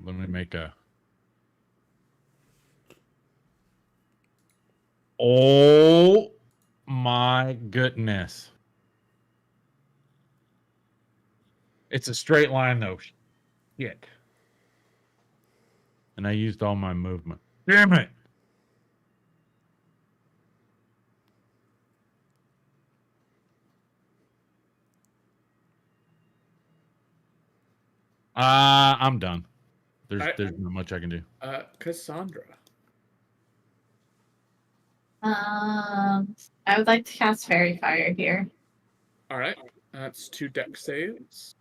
Let me make a. Oh my goodness! It's a straight line though. Shit. And I used all my movement. Damn it! I'm done. Alright. There's not much I can do. Cassandra. I would like to cast Fairy Fire here. All right, that's 2 deck saves.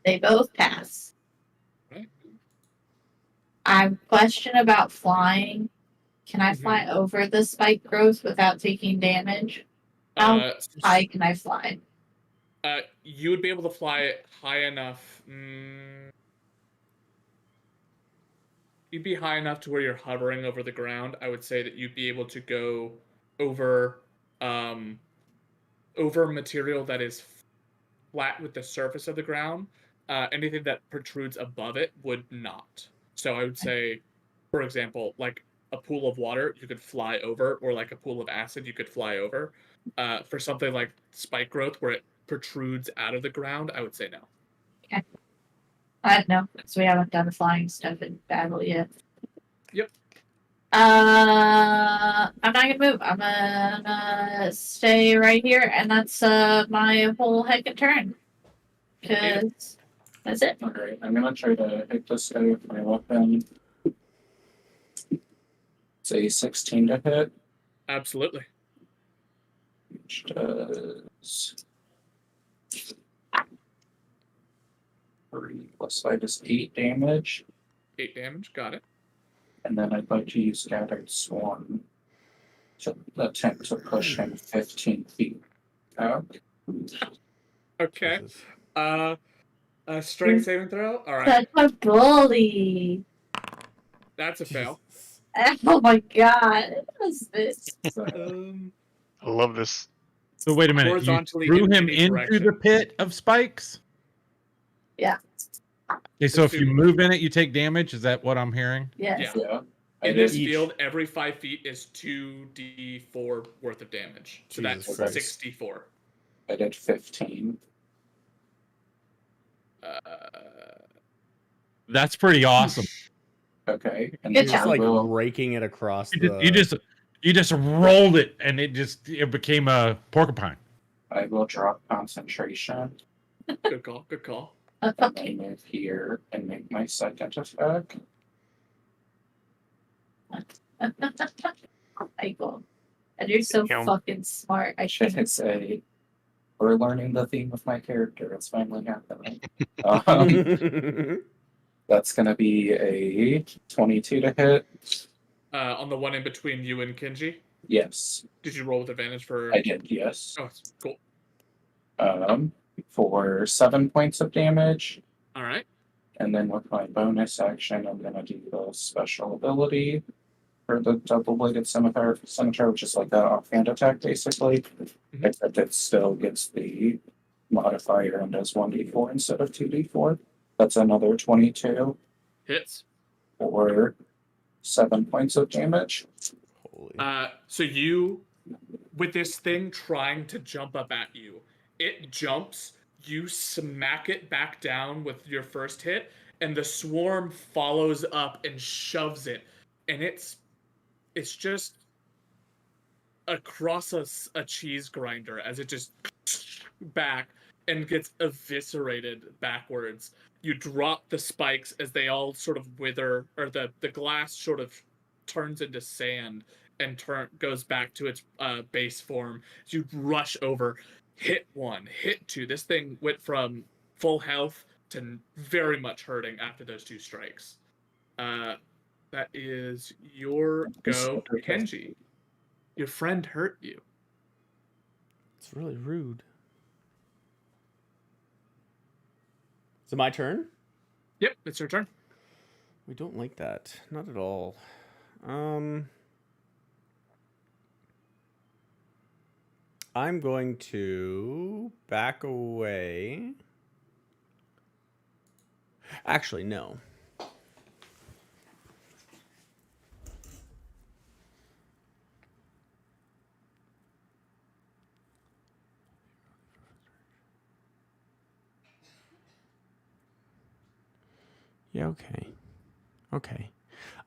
They both pass. Right. I question about flying. Can I fly over the spike growth without taking damage? How high can I fly? You would be able to fly high enough. You'd be high enough to where you're hovering over the ground. I would say that you'd be able to go over, over material that is flat with the surface of the ground. Anything that protrudes above it would not. So I would say, for example, like a pool of water, you could fly over, or like a pool of acid, you could fly over. For something like spike growth, where it protrudes out of the ground, I would say no. No, because we haven't done flying stuff in battle yet. Yep. I'm not gonna move. I'm gonna stay right here, and that's my whole heckin' turn. Cause that's it. Alright, I'm gonna try to hit this guy with my weapon. It's a 16 to hit, Absolutely. which does 3 plus 5 is 8 damage. 8 damage. Got it. And then I'd like to use Scattered Swarm to attempt to push him 15 feet out. Okay. Jesus. Strength saving throw. All right. Such a bully. That's a fail. Jesus. Oh my god. What is this? So, I love this. So wait a minute. You Horizontally threw in him any into direction. the pit of spikes? Yeah. Okay, so if you Assuming- move in it, you take damage. Is that what I'm hearing? Yes. Yeah. yeah. I In this did, field, every 5 feet is 2d4 worth of damage. So Jesus that's Christ. 64. I did 15. That's pretty awesome. Okay. And Good then job. I Like will- raking it across You just rolled it, and it became a porcupine. I will drop concentration Good call. Good call. and then move here and make my second attack. Michael. And you're so Damn. fucking smart. I Should should I say, we're learning the theme of my character. It's finally happening. Um, that's going to be a 22 to hit. On the one in between you and Kenji, Yes, did you roll with advantage for? I did. Yes. Oh, cool. For 7 points of damage. All right. And then with my bonus action, I'm going to do the special ability for the double-bladed scimitar, which is like an offhand attack, basically. Mhm. Except it still gets the modifier and does 1d4 instead of 2d4. That's another 22 Hits. for 7 points of damage. Holy. So you, with this thing trying to jump up at you, it jumps. You smack it back down with your first hit, and the swarm follows up and shoves it, and it's just across a cheese grinder as it just back and gets eviscerated backwards. You drop the spikes as they all sort of wither, or the glass sort of turns into sand and goes back to its base form. As you rush over, hit 1, hit 2. This thing went from full health to very much hurting after those 2 strikes. That is your go, Kenji. Your friend hurt you. It's really rude. Is it my turn? Yep, it's your turn. We don't like that. Not at all. I'm going to back away. Actually, no. Yeah, okay. Okay.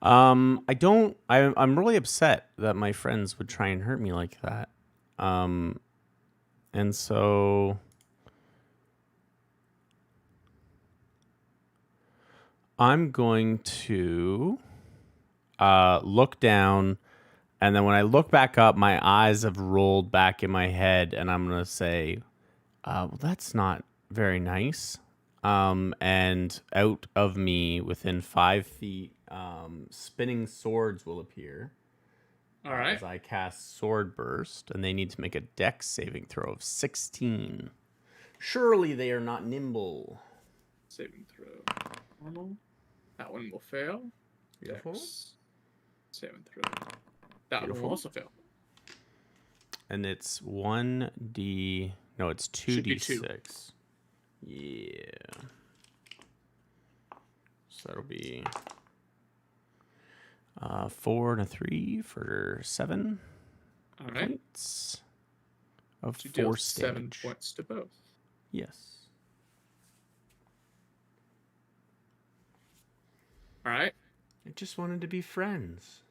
I'm really upset that my friends would try and hurt me like that. And so I'm going to look down, and then when I look back up, my eyes have rolled back in my head, and I'm going to say, well, that's not very nice. And out of me, within 5 feet, spinning swords will appear. All right. As I cast Sword Burst, and they need to make a Dex saving throw of 16. Surely they are not nimble. Saving throw. Normal. That one will fail. Beautiful. Dex. Saving throw. That one Beautiful. will also fail. And it's 1d. No, it's Should be 2d6. Yeah. So that'll be 4 and a 3 for 7 All right. points of You deal force 7 damage. points to both. Yes. All right. I just wanted to be friends.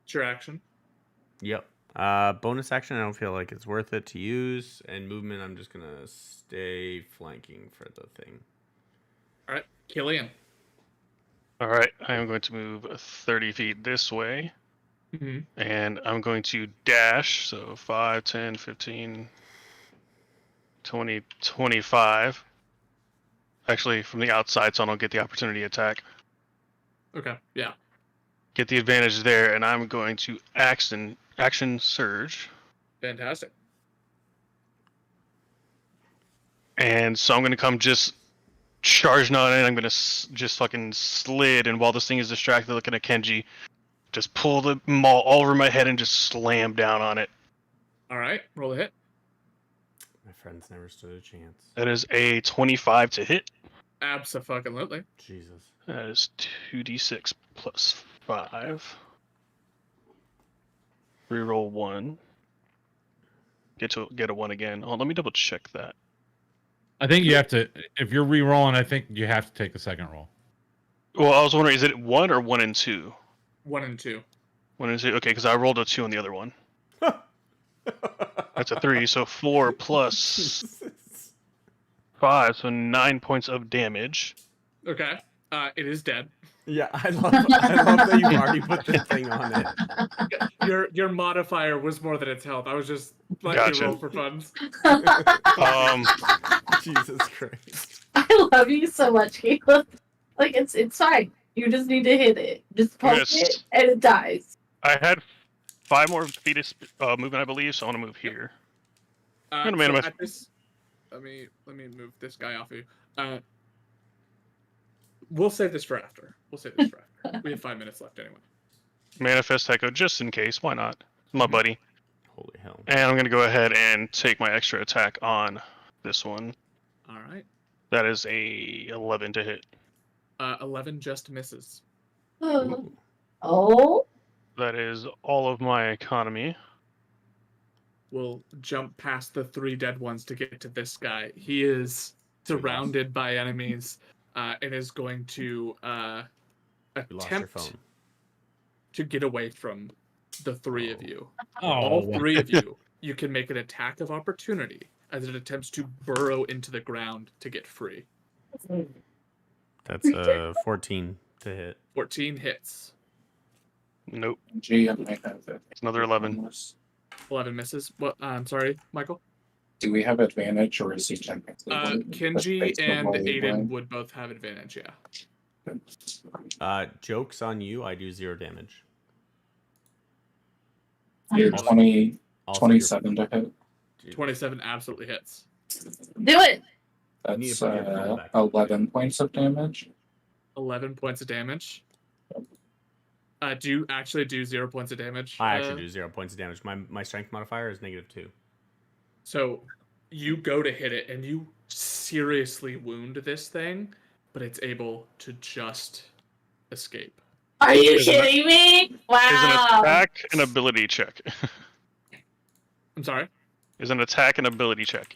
It's your action. Yep. Bonus action, I don't feel like it's worth it to use. And movement, I'm just going to stay flanking for the thing. All right. Killian. All right, I am going to move 30 feet this way, Mm-hmm. and I'm going to dash. So 5, 10, 15, 20, 25. Actually, from the outside, so I don't get the opportunity attack. Okay. Yeah. Get the advantage there, and I'm going to action surge. Fantastic. And so I'm going to come just charging on it. I'm going to just fucking slid, and while this thing is distracted looking at Kenji, just pull the maul all over my head and just slam down on it. All right. Roll a hit. My friends never stood a chance. That is a 25 to hit. Abso-fucking-lutely. Jesus. That is 2d6 plus 5. Reroll 1. Get a 1 again. Oh, let me double check that. I think you have to. If you're re-rolling, I think you have to take the second roll. Well, I was wondering, is it 1 or 1 and 2? 1 and 2. 1 and 2. Okay, because I rolled a 2 on the other one. That's a 3, so 4 plus 5, so 9 points of damage. Okay. It is dead. Yeah, I love that you already put the thing on it. Your modifier was more than its health. I was just letting Gotcha. you roll for funds. Jesus Christ. I love you so much, Caleb. Like it's fine. You just need to hit it. Just poke Yes. it and it dies. I had 5 more feet of movement, I believe, so I want to move here. So manifest- at this, let me move this guy off of you. We'll save this for after. We have 5 minutes left anyway. Manifest Echo, just in case. Why not? My buddy. Holy hell. And I'm going to go ahead and take my extra attack on this one. All right. That is a 11 to hit. 11 just misses. Ooh. Oh, That is all of my economy. We'll jump past the 3 dead ones to get to this guy. He is surrounded by enemies and is going to You lost your attempt phone. to get away from the 3 of you. Oh, All 3 of you, you can make an attack of opportunity as it attempts to burrow into the ground to get free. That's a 14 to hit. 14 hits. Nope. Gee, I might have it. It's another 11. 11 misses. What? I'm sorry, Michael. Do we have advantage, or is he technically? Kenji and Aiden would both have advantage. Yeah. Joke's on you. I do 0 damage. You're Also- 20, Also, 27 to hit. 27 absolutely hits. do it. You need That's to put your phone back. 11 points of damage. 11 points of damage. Do you actually do 0 points of damage? I actually do 0 points of damage. My strength modifier is -2. So you go to hit it and you seriously wound this thing, but it's able to just escape. Are you Is it kidding me? Is an Wow. attack an ability check? I'm sorry? Is an attack an ability check?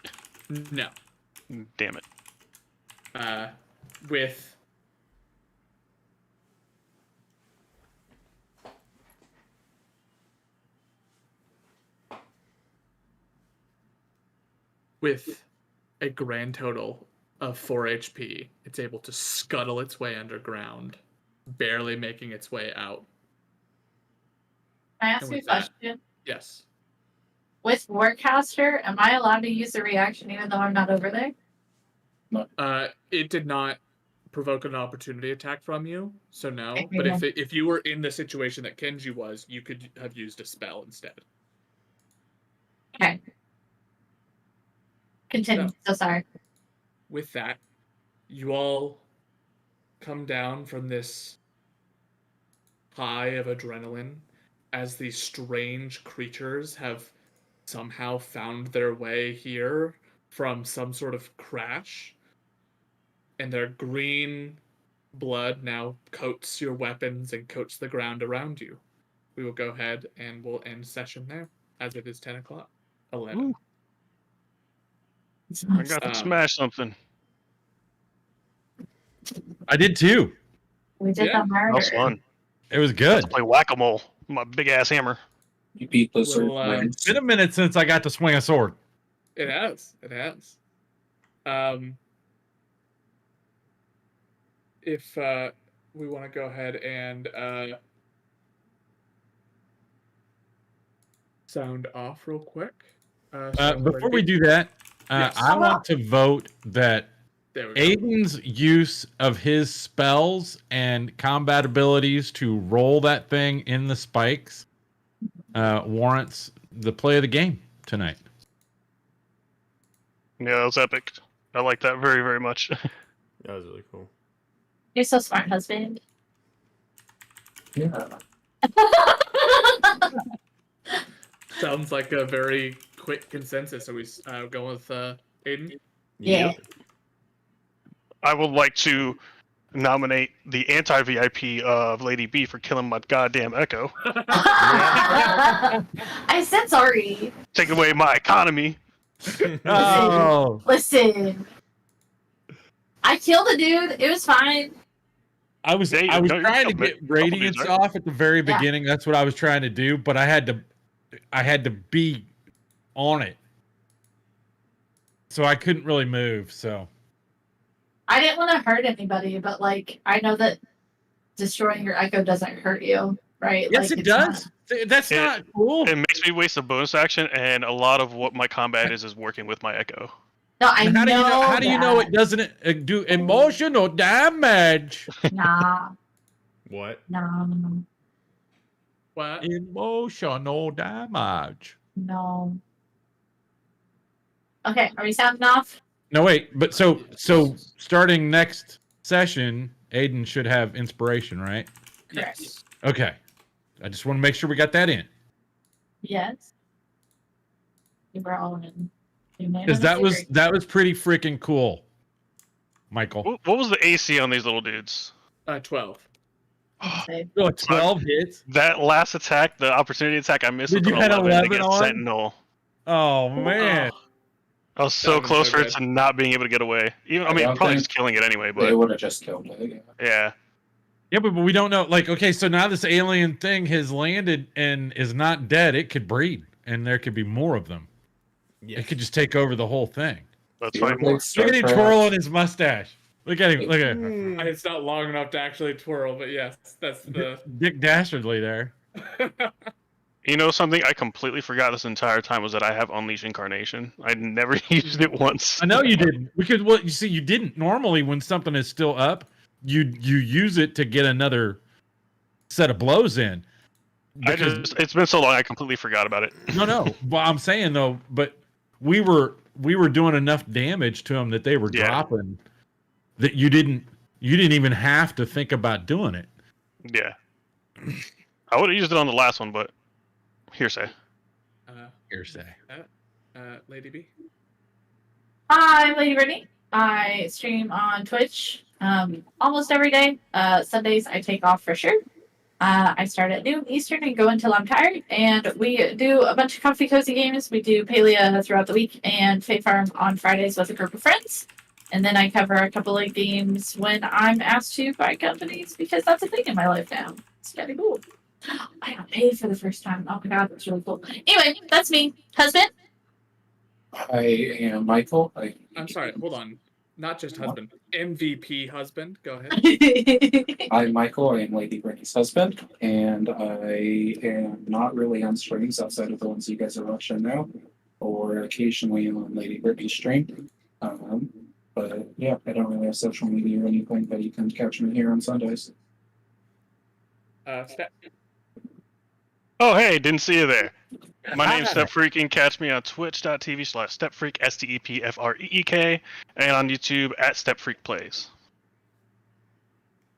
No. Damn it. With with a grand total of 4 HP, it's able to scuttle its way underground, barely making its way out. Can I ask And you a with that- question? Yes. With Warcaster, am I allowed to use the reaction even though I'm not over there? It did not provoke an opportunity attack from you, so no. Okay, But yeah. if you were in the situation that Kenji was, you could have used a spell instead. Okay. Continue. So sorry. With that, you all come down from this high of adrenaline as these strange creatures have somehow found their way here from some sort of crash. And their green blood now coats your weapons and coats the ground around you. We will go ahead and we'll end session there, as it is 10 o'clock. 11. Ooh. I got to Um, smash something. I did too. We did Yeah, the That murder. was fun. It was Got good. to play whack-a-mole. My big ass hammer. You beat the sword. Well, It's been a minute since I got to swing a sword. It has. It has. If we want to go ahead and sound off real quick. So Before we do that, Yes. I want to vote that there we go. Aiden's use of his spells and combat abilities to roll that thing in the spikes warrants the play of the game tonight. Yeah, that was epic. I like that very, very much. That was really cool. You're so smart, husband. Yeah. Sounds like a very quick consensus. Are we going with Aiden? Yeah. I would like to nominate the anti-VIP of Lady B for killing my goddamn Echo. I said sorry. Take away my economy. Oh, Listen. I killed a dude. It was fine. I was Yeah, I was you're trying to couple get radiance right? off at the very Yeah. beginning. That's what I was trying to do, but I had to be on it, so I couldn't really move. So I didn't want to hurt anybody, but like I know that destroying your echo doesn't hurt you, right? yes, like, it it's not- does. That's It- not cool. It makes me waste a bonus action, and a lot of what my combat is working with my Echo. No, I How do you know? How do you know that. it doesn't do emotional damage? Nah, What? no, What? Emotional damage. no. Okay, are we sounding off? No, wait. But so starting next session, Aiden should have inspiration, right? Yes. Okay. I just want to make sure we got that in. Yes. We were all in. Because that was pretty freaking cool, Michael. What was the AC on these little dudes? 12. Oh, 12 hits. That last attack, the opportunity attack, I missed Did with you an have 11 11 against on? Sentinel. Oh man. Oh, I was so That was close so for it good. to not being able to get away. Even I I mean, don't probably think just killing it anyway. They But would have just killed it. Yeah. yeah, Yeah, but we don't know. Like, okay, so now this alien thing has landed and is not dead. It could breed, and there could be more of them. Yeah. It could just take over the whole thing. let's You ever fight more. played Star Look at him Trek? twirling his mustache. Look at him. Look at him. And it's not long enough to actually twirl, but yes, that's the. Dick Dastardly there. You know something I completely forgot this entire time was that I have Unleash Incarnation. I never used it once. I know you didn't. Because well, you see, you didn't. Normally, when something is still up, you use it to get another set of blows in. It's been so long I completely forgot about it. No. But I'm saying though, but we were doing enough damage to them that they were Yeah. dropping that you didn't even have to think about doing it. Yeah. I would have used it on the last one, but hearsay. Hearsay. Lady B. Hi, I'm Lady Brittany. I stream on Twitch almost every day. Sundays I take off for sure. I start at noon Eastern and go until I'm tired. And we do a bunch of comfy cozy games. We do Palea throughout the week and Fate Farm on Fridays with a group of friends. And then I cover a couple of games when I'm asked to by companies because that's a thing in my life now. It's kind of cool. I got paid for the first time. Oh my god, that's really cool. Anyway, that's me. Husband? I am Michael. I'm sorry, hold on. Not just husband. MVP husband. Go ahead. I'm Michael. I am Lady Brittany's husband, and I am not really on streams outside of the ones you guys are watching now, or occasionally on Lady Brittany's stream. But yeah, I don't really have social media or anything, but you can catch me here on Sundays. Step. Oh, hey, didn't see you there. My name's StepFreak. You can catch me on twitch.tv/StepFreak, STEPFREEK, and on YouTube at StepFreakPlays.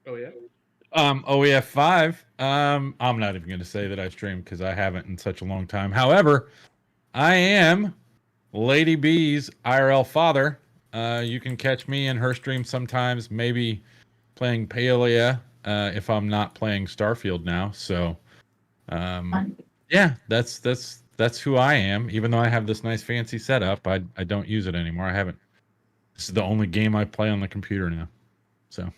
Oh yeah. OEF5. I'm not even going to say that I stream because I haven't in such a long time. However, I am Lady B's IRL father. You can catch me in her stream sometimes, maybe playing Paelia if I'm not playing Starfield now. So, yeah, that's who I am. Even though I have this nice fancy setup, I don't use it anymore. I haven't. This is the only game I play on the computer now. So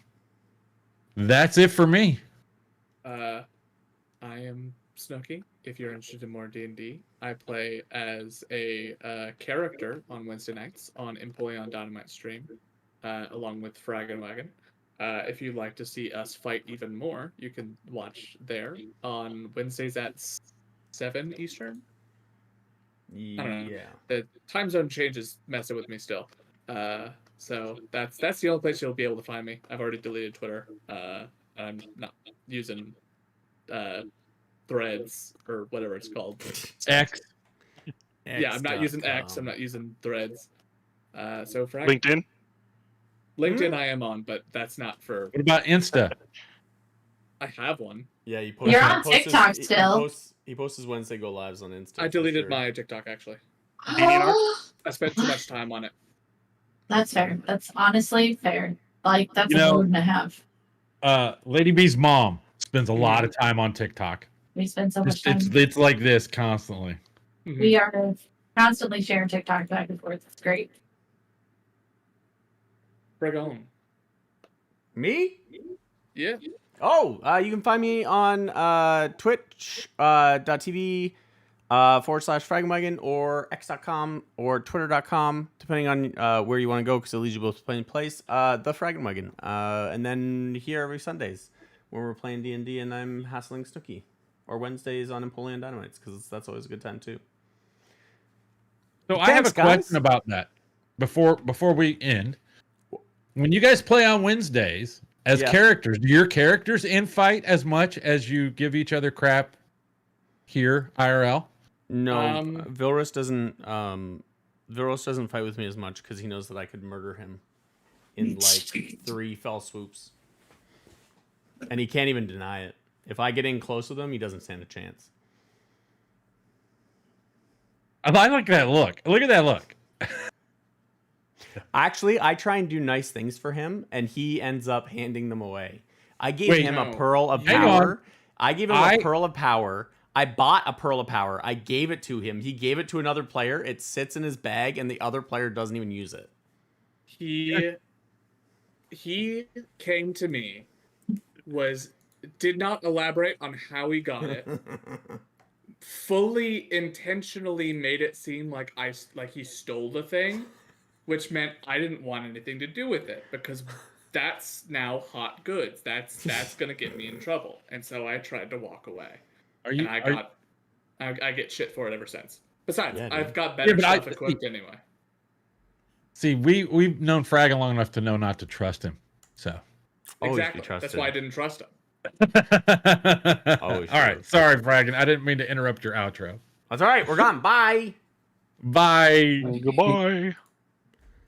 that's it for me. I am Snooky. If you're interested in more D&D, I play as a character on Wednesday nights on Empoleon Dynamite stream, along with Frag and Wagon. If you'd like to see us fight even more, you can watch there on Wednesdays at 7 Eastern. I don't know. Yeah. The time zone changes messing with me still. So that's the only place you'll be able to find me. I've already deleted Twitter. I'm not using Threads or whatever it's called. X. Yeah, I'm not using X. I'm not using Threads. So for LinkedIn? LinkedIn I am on, but that's not for. What about Insta? I have one. Yeah, you You're on TikTok still. He posts his Wednesday go lives on Insta. I for deleted sure. my TikTok actually. Oh, I spent too much time on it. that's fair. That's honestly fair. Like that's You a know- burden to have. Lady B's mom spends a lot of time on TikTok. We spend so much It's, time. it's like this constantly. We are constantly sharing TikTok back and forth. It's great. Bring on. Me? Yeah. Oh, you can find me on Twitch .tv /Fragmagon or x.com or twitter.com, depending on where you want to go, because it leads you both to the same place. The Fragmagon. And then here every Sundays when we're playing D&D and I'm hassling Snooky. Or Wednesdays on Empoleon Dynamites, because that's always a good time too. So I have a Thanks, guys. question about that before we end. When you guys play on Wednesdays as Yeah. characters, do your characters infight as much as you give each other crap here IRL? No, Um, Vilrus doesn't fight with me as much because he knows that I could murder him in like 3 fell swoops. And he can't even deny it. If I get in close with him, he doesn't stand a chance. I like that look. Look at that look. Actually, I try and do nice things for him, and he ends up handing them away. I gave Wait, him a no. pearl of Hang on. power. I gave him a pearl of power. I bought a pearl of power. I gave it to him. He gave it to another player. It sits in his bag, and the other player doesn't even use it. He came to me, did not elaborate on how he got it. Fully intentionally made it seem like he stole the thing, which meant I didn't want anything to do with it because that's now hot goods. That's gonna get me in trouble, and so I tried to walk away. And I get shit for it ever since. Besides, Yeah, dude. I've got better but stuff equipped anyway. See, we've known Fragan long enough to know not to trust him. So Always be Exactly. That's trusted. why I didn't trust him. all right. Sorry, Fragan. I didn't mean to interrupt your outro. That's all right. We're gone. Bye. Bye. Goodbye.